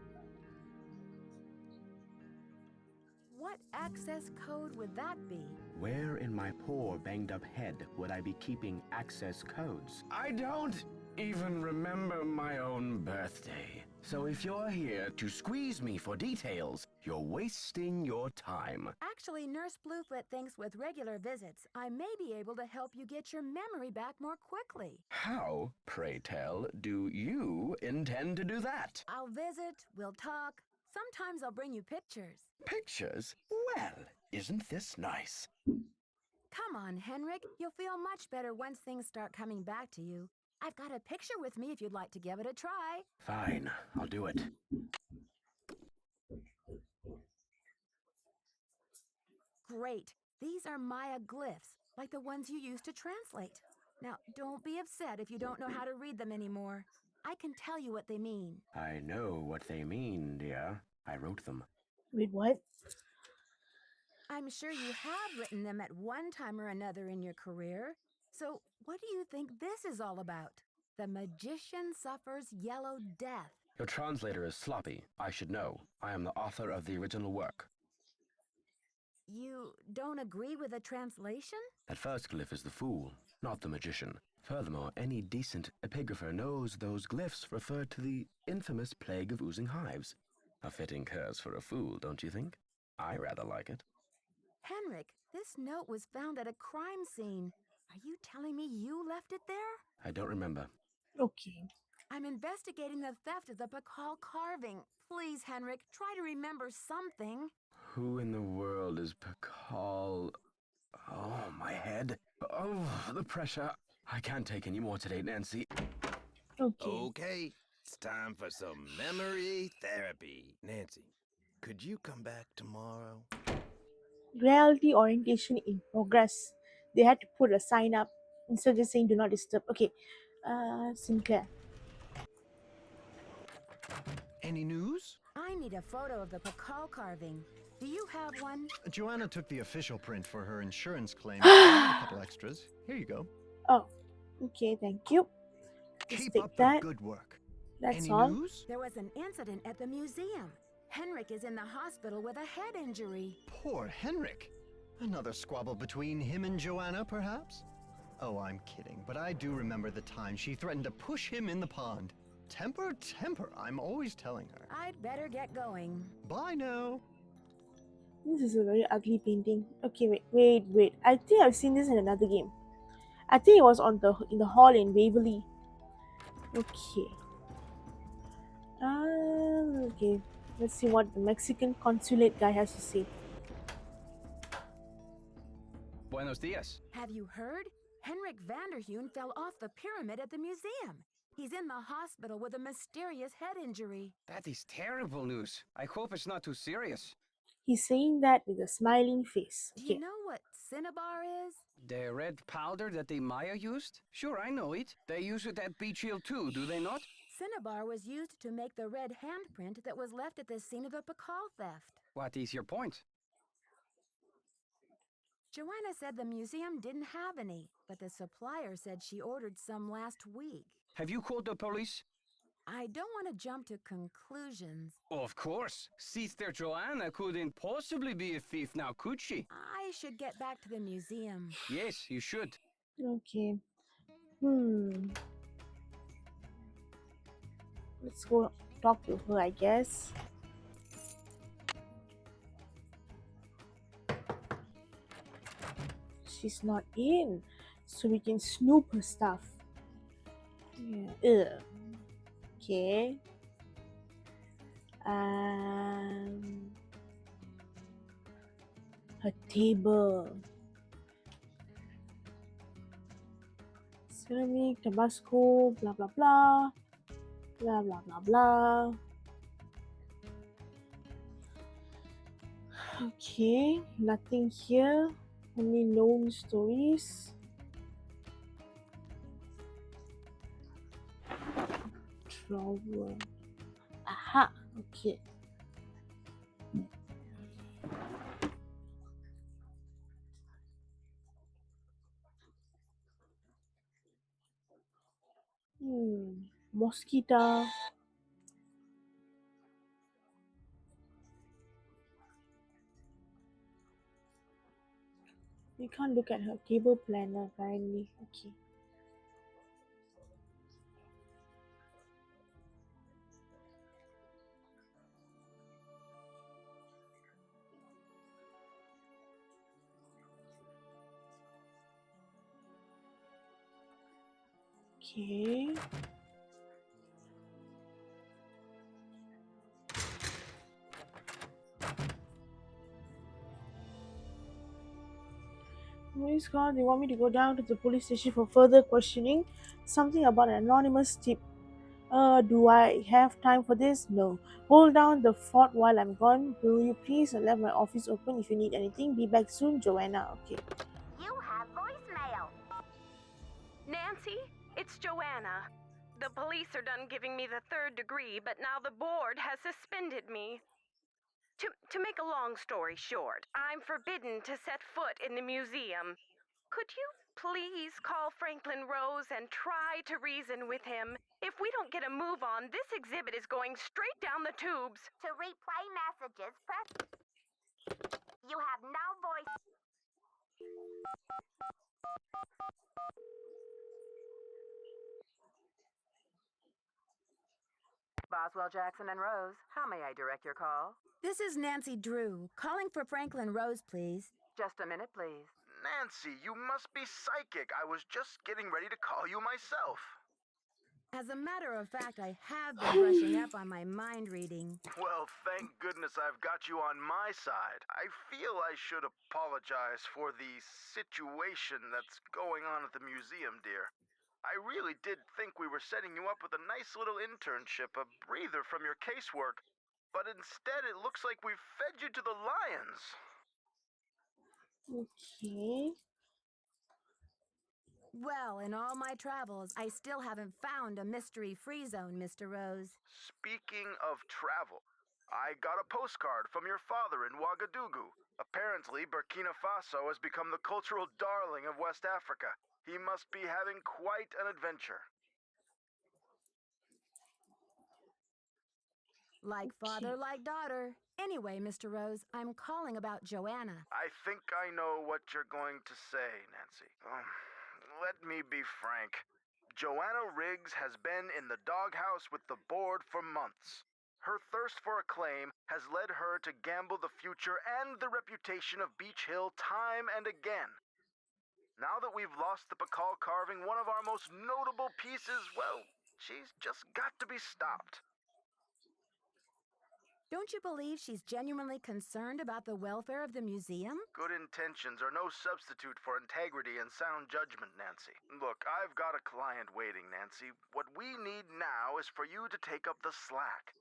What access code would that be? Where in my poor banged up head would I be keeping access codes? I don't even remember my own birthday. So if you're here to squeeze me for details, you're wasting your time. Actually, Nurse Bluefoot thinks with regular visits, I may be able to help you get your memory back more quickly. How, pray tell, do you intend to do that? I'll visit, we'll talk. Sometimes I'll bring you pictures. Pictures? Well, isn't this nice? Come on, Henrik. You'll feel much better once things start coming back to you. I've got a picture with me if you'd like to give it a try. Fine, I'll do it. Great. These are Maya glyphs, like the ones you used to translate. Now, don't be upset if you don't know how to read them anymore. I can tell you what they mean. I know what they mean, dear. I wrote them. Wait, what? I'm sure you have written them at one time or another in your career. So, what do you think this is all about? The magician suffers yellow death. Your translator is sloppy. I should know. I am the author of the original work. You don't agree with the translation? That first glyph is the fool, not the magician. Furthermore, any decent epigrapher knows those glyphs refer to the infamous plague of oozing hives. A fitting curse for a fool, don't you think? I rather like it. Henrik, this note was found at a crime scene. Are you telling me you left it there? I don't remember. Okay. I'm investigating the theft of the Pakal carving. Please, Henrik, try to remember something. Who in the world is Pakal? Oh, my head. Oh, the pressure. I can't take any more today, Nancy. Okay. Okay, it's time for some memory therapy. Nancy, could you come back tomorrow? Reality orientation in progress. They had to put a sign up instead of just saying do not disturb. Okay. Sinclair. Any news? I need a photo of the Pakal carving. Do you have one? Joanna took the official print for her insurance claim. I have a couple extras. Here you go. Oh, okay, thank you. Just Keep take up that. the good work. That's Any all. news? There was an incident at the museum. Henrik is in the hospital with a head injury. Poor Henrik. Another squabble between him and Joanna, perhaps? Oh, I'm kidding, but I do remember the time she threatened to push him in the pond. Temper, temper, I'm always telling her. I'd better get going. Bye now. This is a very ugly painting. Okay, wait. I think I've seen this in another game. I think it was on the in the hall in Waverly. Okay. Okay. Let's see what the Mexican consulate guy has to say. Buenos dias. Have you heard? Henrik Vanderheun fell off the pyramid at the museum. He's in the hospital with a mysterious head injury. That is terrible news. I hope it's not too serious. He's saying that with a smiling face. Do Okay. you know what cinnabar is? The red powder that the Maya used? Sure, I know it. They use it at Beach Hill too, do they not? Cinnabar was used to make the red handprint that was left at the scene of the Pakal theft. What is your point? Joanna said the museum didn't have any, but the supplier said she ordered some last week. Have you called the police? I don't want to jump to conclusions. Of course. Sister Joanna couldn't possibly be a thief now, could she? I should get back to the museum. Yes, you should. Okay. Let's go talk to her, I guess. She's not in, so we can snoop her stuff. Yeah. Ugh. Okay. Her table. Ceramic, Tabasco, blah blah blah. Blah blah blah blah. Okay, nothing here. Only known stories. Drawer. Aha, okay. Mosquito. We can't look at her table planner apparently. Okay. Okay. Police call. They want me to go down to the police station for further questioning. Something about an anonymous tip. Do I have time for this? No. Hold down the fort while I'm gone. Will you please? I left my office open if you need anything. Be back soon, Joanna. Okay. You have voicemail. Nancy, it's Joanna. The police are done giving me the third degree, but now the board has suspended me. To make a long story short, I'm forbidden to set foot in the museum. Could you please call Franklin Rose and try to reason with him? If we don't get a move on, this exhibit is going straight down the tubes. To replay messages, press. You have no voice. Boswell, Jackson, and Rose, how may I direct your call? This is Nancy Drew, calling for Franklin Rose, please. Just a minute, please. Nancy, you must be psychic. I was just getting ready to call you myself. As a matter of fact, I have been brushing up on my mind reading. Well, thank goodness I've got you on my side. I feel I should apologize for the situation that's going on at the museum, dear. I really did think we were setting you up with a nice little internship, a breather from your casework. But instead, it looks like we've fed you to the lions. Okay. Well, in all my travels, I still haven't found a mystery-free zone, Mr. Rose. Speaking of travel, I got a postcard from your father in Ouagadougou. Apparently, Burkina Faso has become the cultural darling of West Africa. He must be having quite an adventure. Like Okay. father, like daughter. Anyway, Mr. Rose, I'm calling about Joanna. I think I know what you're going to say, Nancy. Let me be frank. Joanna Riggs has been in the doghouse with the board for months. Her thirst for acclaim has led her to gamble the future and the reputation of Beach Hill time and again. Now that we've lost the Bacall carving, one of our most notable pieces, well, she's just got to be stopped. Don't you believe she's genuinely concerned about the welfare of the museum? Good intentions are no substitute for integrity and sound judgment, Nancy. Look, I've got a client waiting, Nancy. What we need now is for you to take up the slack.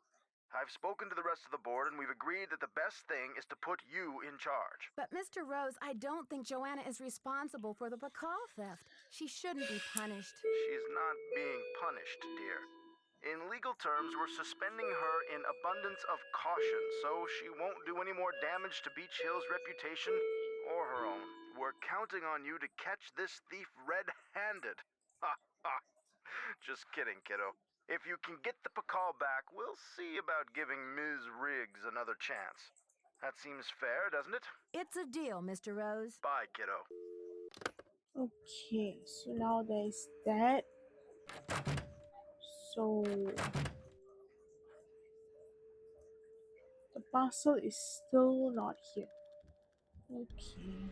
I've spoken to the rest of the board, and we've agreed that the best thing is to put you in charge. But Mr. Rose, I don't think Joanna is responsible for the Bacall theft. She shouldn't be punished. She's not being punished, dear. In legal terms, we're suspending her in abundance of caution, so she won't do any more damage to Beach Hill's reputation or her own. We're counting on you to catch this thief red-handed. Ha ha. Just kidding, kiddo. If you can get the Bacall back, we'll see about giving Ms. Riggs another chance. That seems fair, doesn't it? It's a deal, Mr. Rose. Bye, kiddo. Okay. So now there's that. So the parcel is still not here. Okay.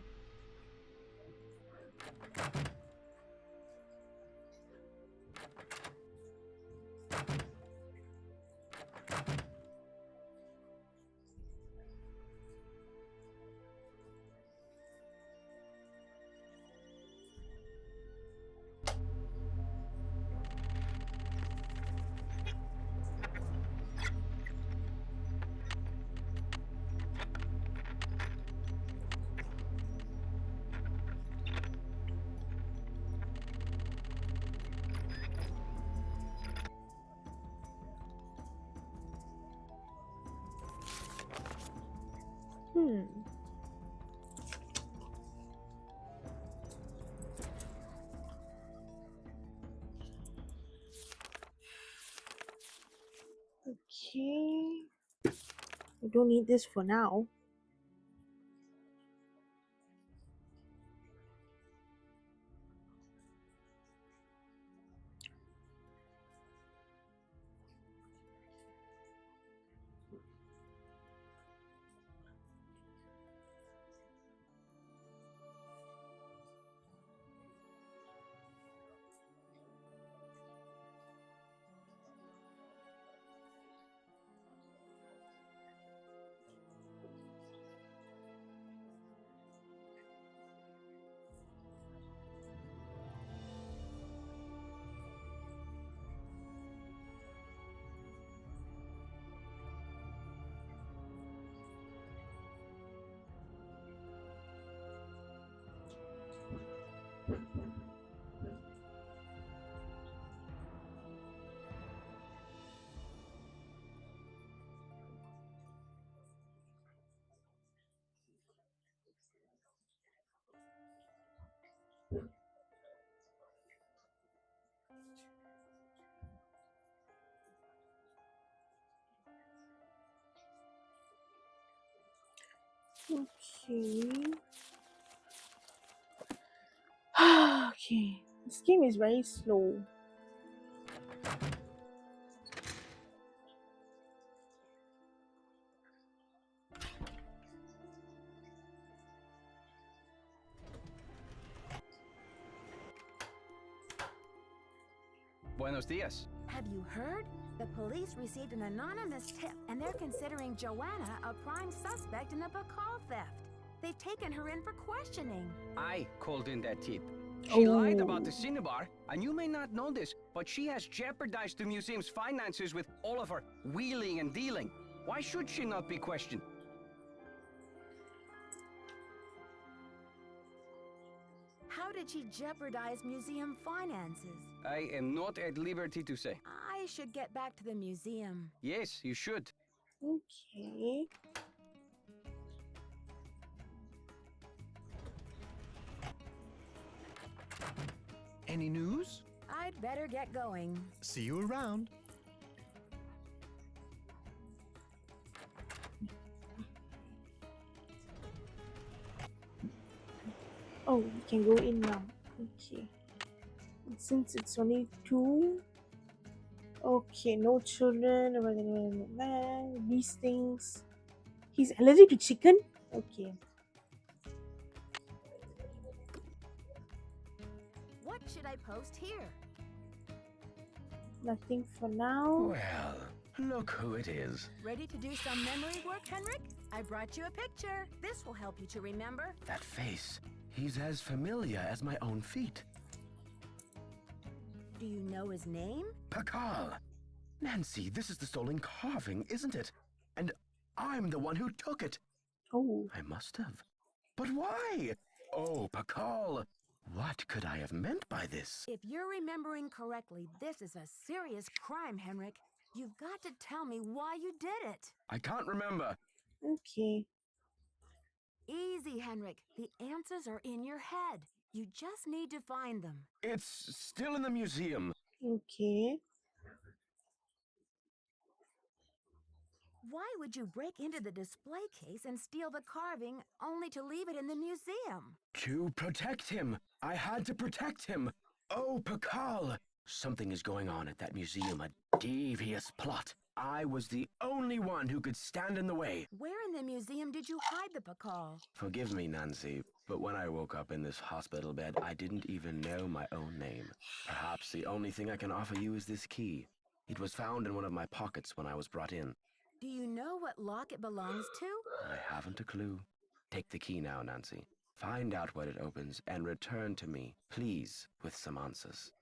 Hmm. Okay. We don't need this for now. Okay. Okay. This game is very slow. Buenos dias. Have you heard? The police received an anonymous tip, and they're considering Joanna a prime suspect in a Bacall theft. They've taken her in for questioning. I called in that tip. She lied about the Oh. Cinnabar, and you may not know this, but she has jeopardized the museum's finances with all of her wheeling and dealing. Why should she not be questioned? How did she jeopardize museum finances? I am not at liberty to say. I should get back to the museum. Yes, you should. Okay. Any news? I'd better get going. See you around. Oh, we can go in now. Okay. Since it's only two. Okay, no children. These things. He's allergic to chicken? Okay. What should I post here? Nothing for now. Well, look who it is. Ready to do some memory work, Henrik? I brought you a picture. This will help you to remember. That face. He's as familiar as my own feet. Do you know his name? Pakal. Nancy, this is the stolen carving, isn't it? And I'm the one who took it. Oh. I must have. But why? Oh, Pakal. What could I have meant by this? If you're remembering correctly, this is a serious crime, Henrik. You've got to tell me why you did it. I can't remember. Okay. Easy, Henrik. The answers are in your head. You just need to find them. It's still in the museum. Okay. Why would you break into the display case and steal the carving only to leave it in the museum? To protect him. I had to protect him. Oh, Pakal. Something is going on at that museum, a devious plot. I was the only one who could stand in the way. Where in the museum did you hide the Pakal? Forgive me, Nancy, but when I woke up in this hospital bed, I didn't even know my own name. Perhaps the only thing I can offer you is this key. It was found in one of my pockets when I was brought in. Do you know what lock it belongs to? I haven't a clue. Take the key now, Nancy. Find out what it opens and return to me, please, with some answers.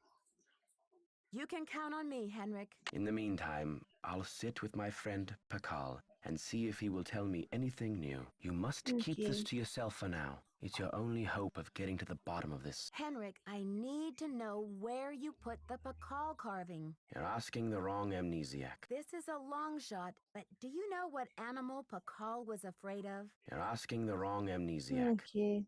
You can count on me, Henrik. In the meantime, I'll sit with my friend Pakal and see if he will tell me anything new. You must keep this Okay. to yourself for now. It's your only hope of getting to the bottom of this. Henrik, I need to know where you put the Pakal carving. You're asking the wrong amnesiac. This is a long shot, but do you know what animal Pakal was afraid of? You're asking the wrong amnesiac. Okay.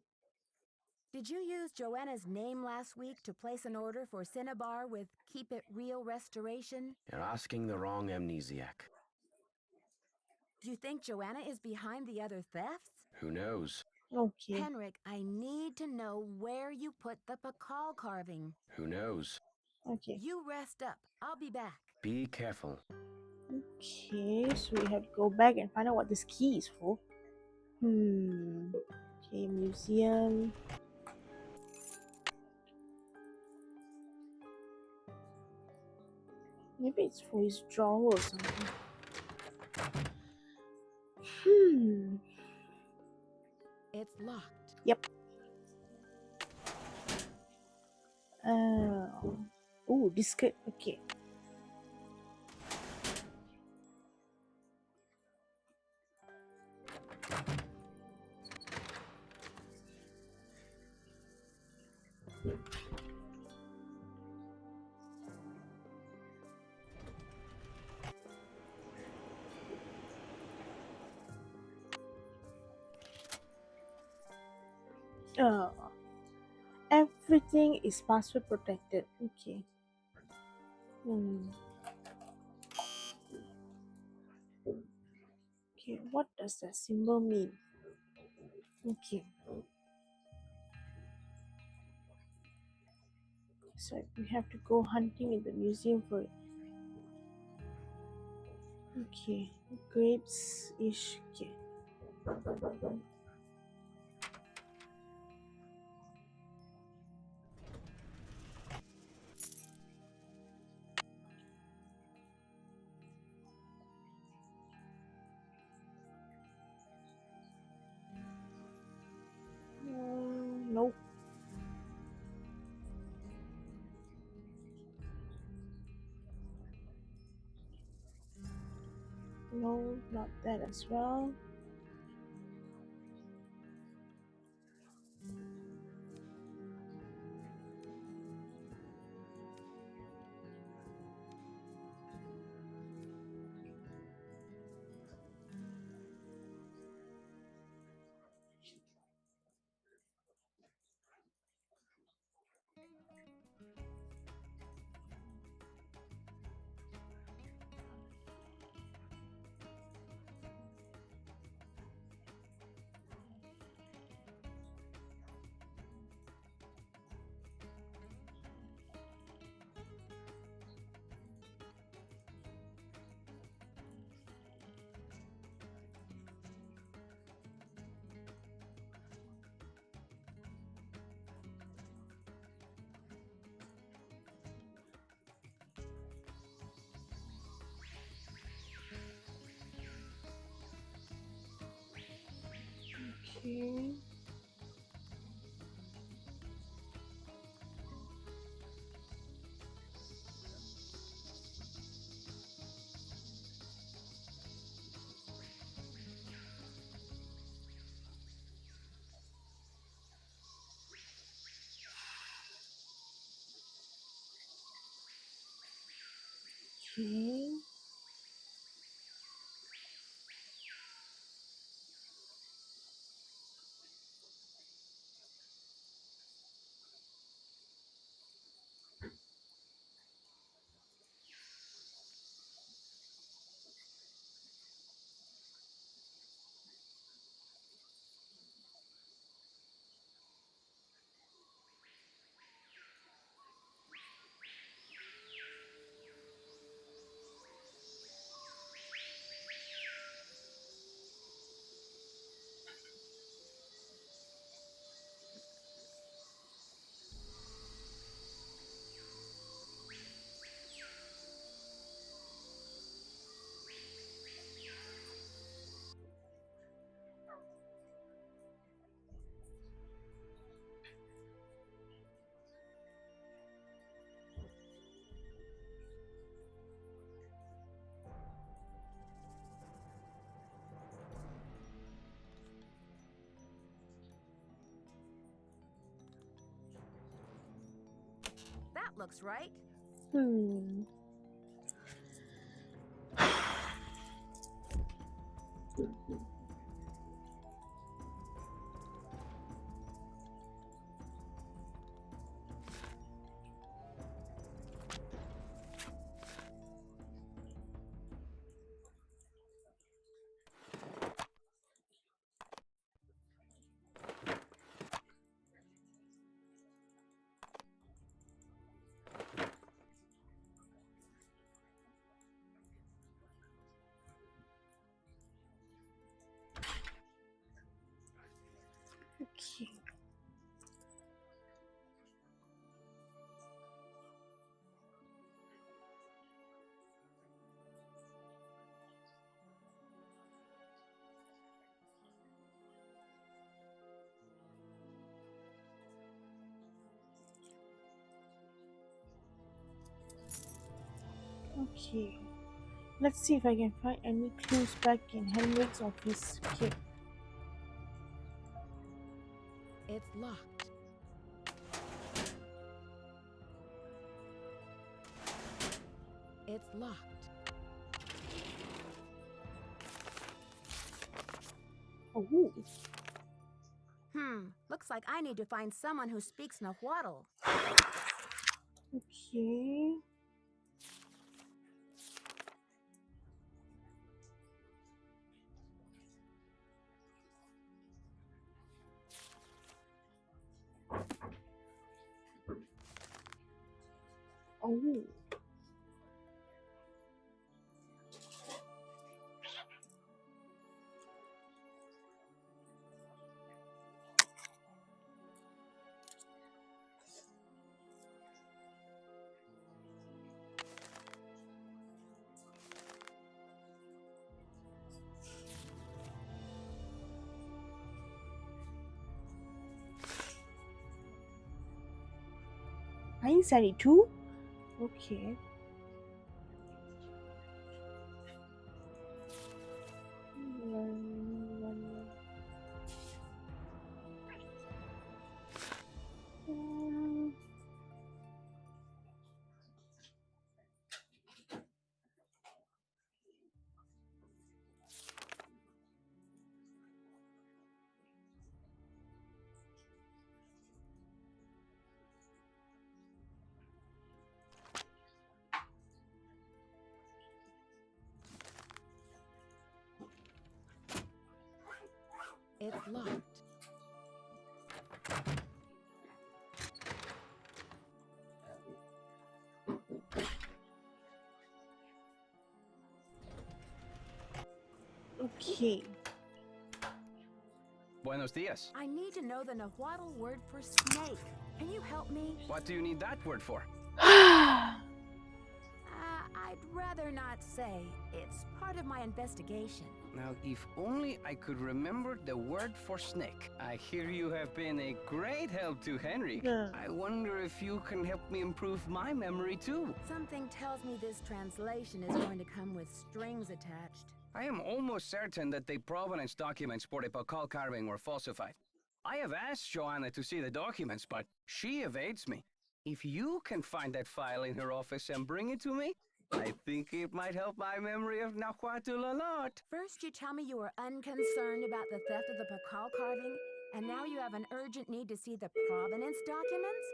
Did you use Joanna's name last week to place an order for Cinnabar with Keep It Real Restoration? You're asking the wrong amnesiac. Do you think Joanna is behind the other thefts? Who knows? Okay. Henrik, I need to know where you put the Pakal carving. Who knows? Okay. You rest up. I'll be back. Be careful. Okay, so we have to go back and find out what this key is for. Okay, museum. Maybe it's for his drawer or something. It's locked. Yep. Oh, discret. Okay. Uh, Everything is password protected. Okay. Okay, what does that symbol mean? Okay, so we have to go hunting in the museum for it. Okay, grapes ish. Okay. Nope. No, not that as well. Okay. Okay. That looks right. Hmm. Okay. Okay. Let's see if I can find any clues back in Henrik's office. Okay. It's locked. It's locked. Oh. Looks like I need to find someone who speaks Nahuatl. Okay. Oh. 1972? Okay. It's locked. Okay. Buenos dias. I need to know the Nahuatl word for snake. Can you help me? What do you need that word for? I'd rather not say. It's part of my investigation. Now, if only I could remember the word for snake. I hear you have been a great help to Henry. Yeah. I wonder if you can help me improve my memory too. Something tells me this translation is going to come with strings attached. I am almost certain that the provenance documents for the Pakal carving were falsified. I have asked Joanna to see the documents, but she evades me. If you can find that file in her office and bring it to me, I think it might help my memory of Nahuatl a lot. First, you tell me you were unconcerned about the theft of the Pakal carving, and now you have an urgent need to see the provenance documents?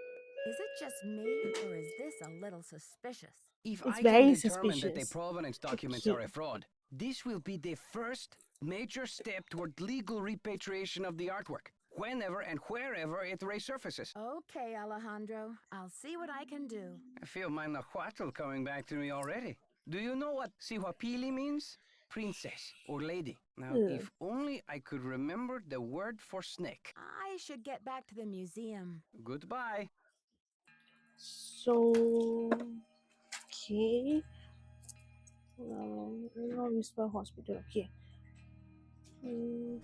Is it just me, or is this a little suspicious? If It's I can very determine that the suspicious. provenance documents Okay. are a fraud, this will be the first major step toward legal repatriation of the artwork, whenever and wherever it resurfaces. Okay, Alejandro. I'll see what I can do. I feel my Nahuatl coming back to me already. Do you know what Sihuapili means? Princess or lady. Now, Ugh. if only I could remember the word for snake. I should get back to the museum. Goodbye. So, okay. No, Whisper Hospital. Okay. Mm,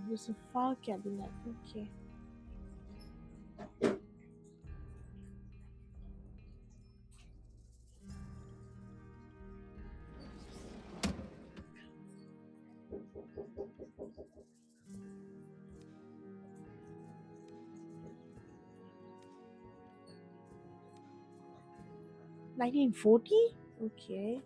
there's a file cabinet. Okay. – 1940? Okay.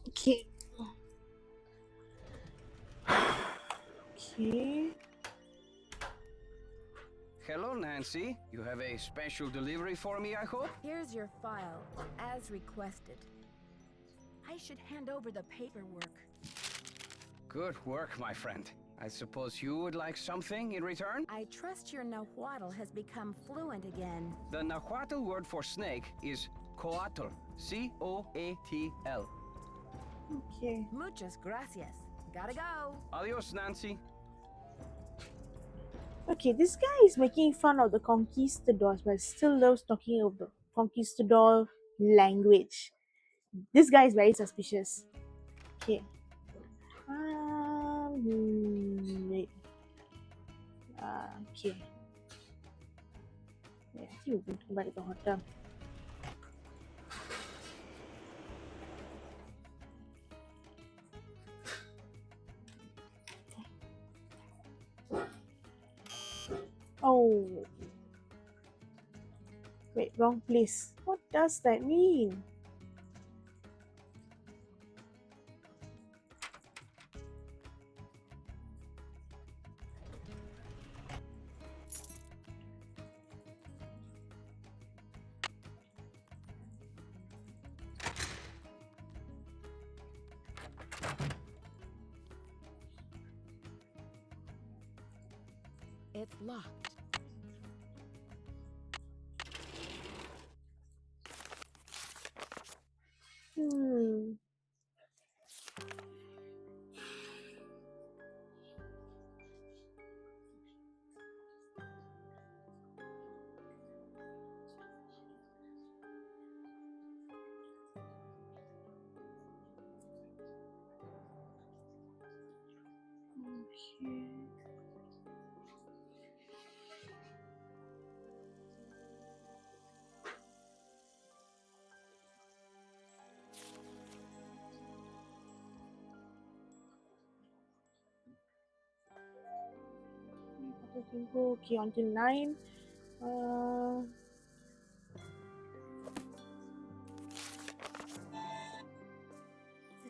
Okay. Okay. Hello, Nancy. You have a special delivery for me, I hope? Here's your file, as requested. I should hand over the paperwork. Good work, my friend. I suppose you would like something in return? I trust your Nahuatl has become fluent again. The Nahuatl word for snake is coatl. C-O-A-T-L. Okay. Muchas gracias. Gotta go. Adios, Nancy. Okay, this guy is making fun of the conquistadors, but still loves talking of the conquistador language. This guy is very suspicious. Okay. Wait. Okay. Yeah, I think we're going to go back to the hotel. Oh, wait, wrong place. What does that mean? It's locked. Hmm. Okay. I can go okay until 9.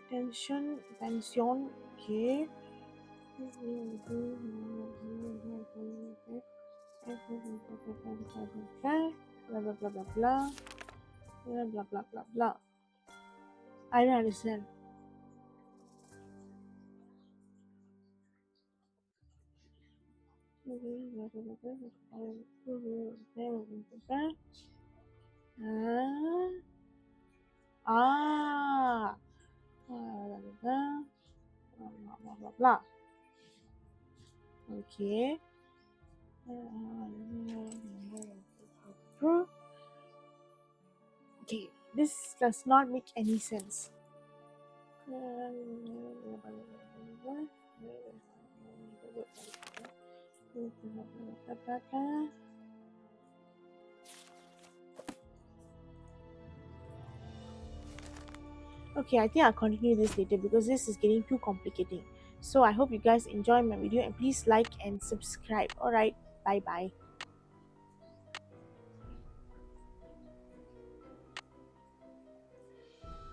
Attention, pension, okay. Blah blah blah blah blah blah blah blah blah blah. I don't understand. Ah, blah blah blah blah blah. Okay. Okay, this does not make any sense. Okay, I think I'll continue this later because this is getting too complicating. So I hope you guys enjoy my video and please like and subscribe. Alright, bye bye.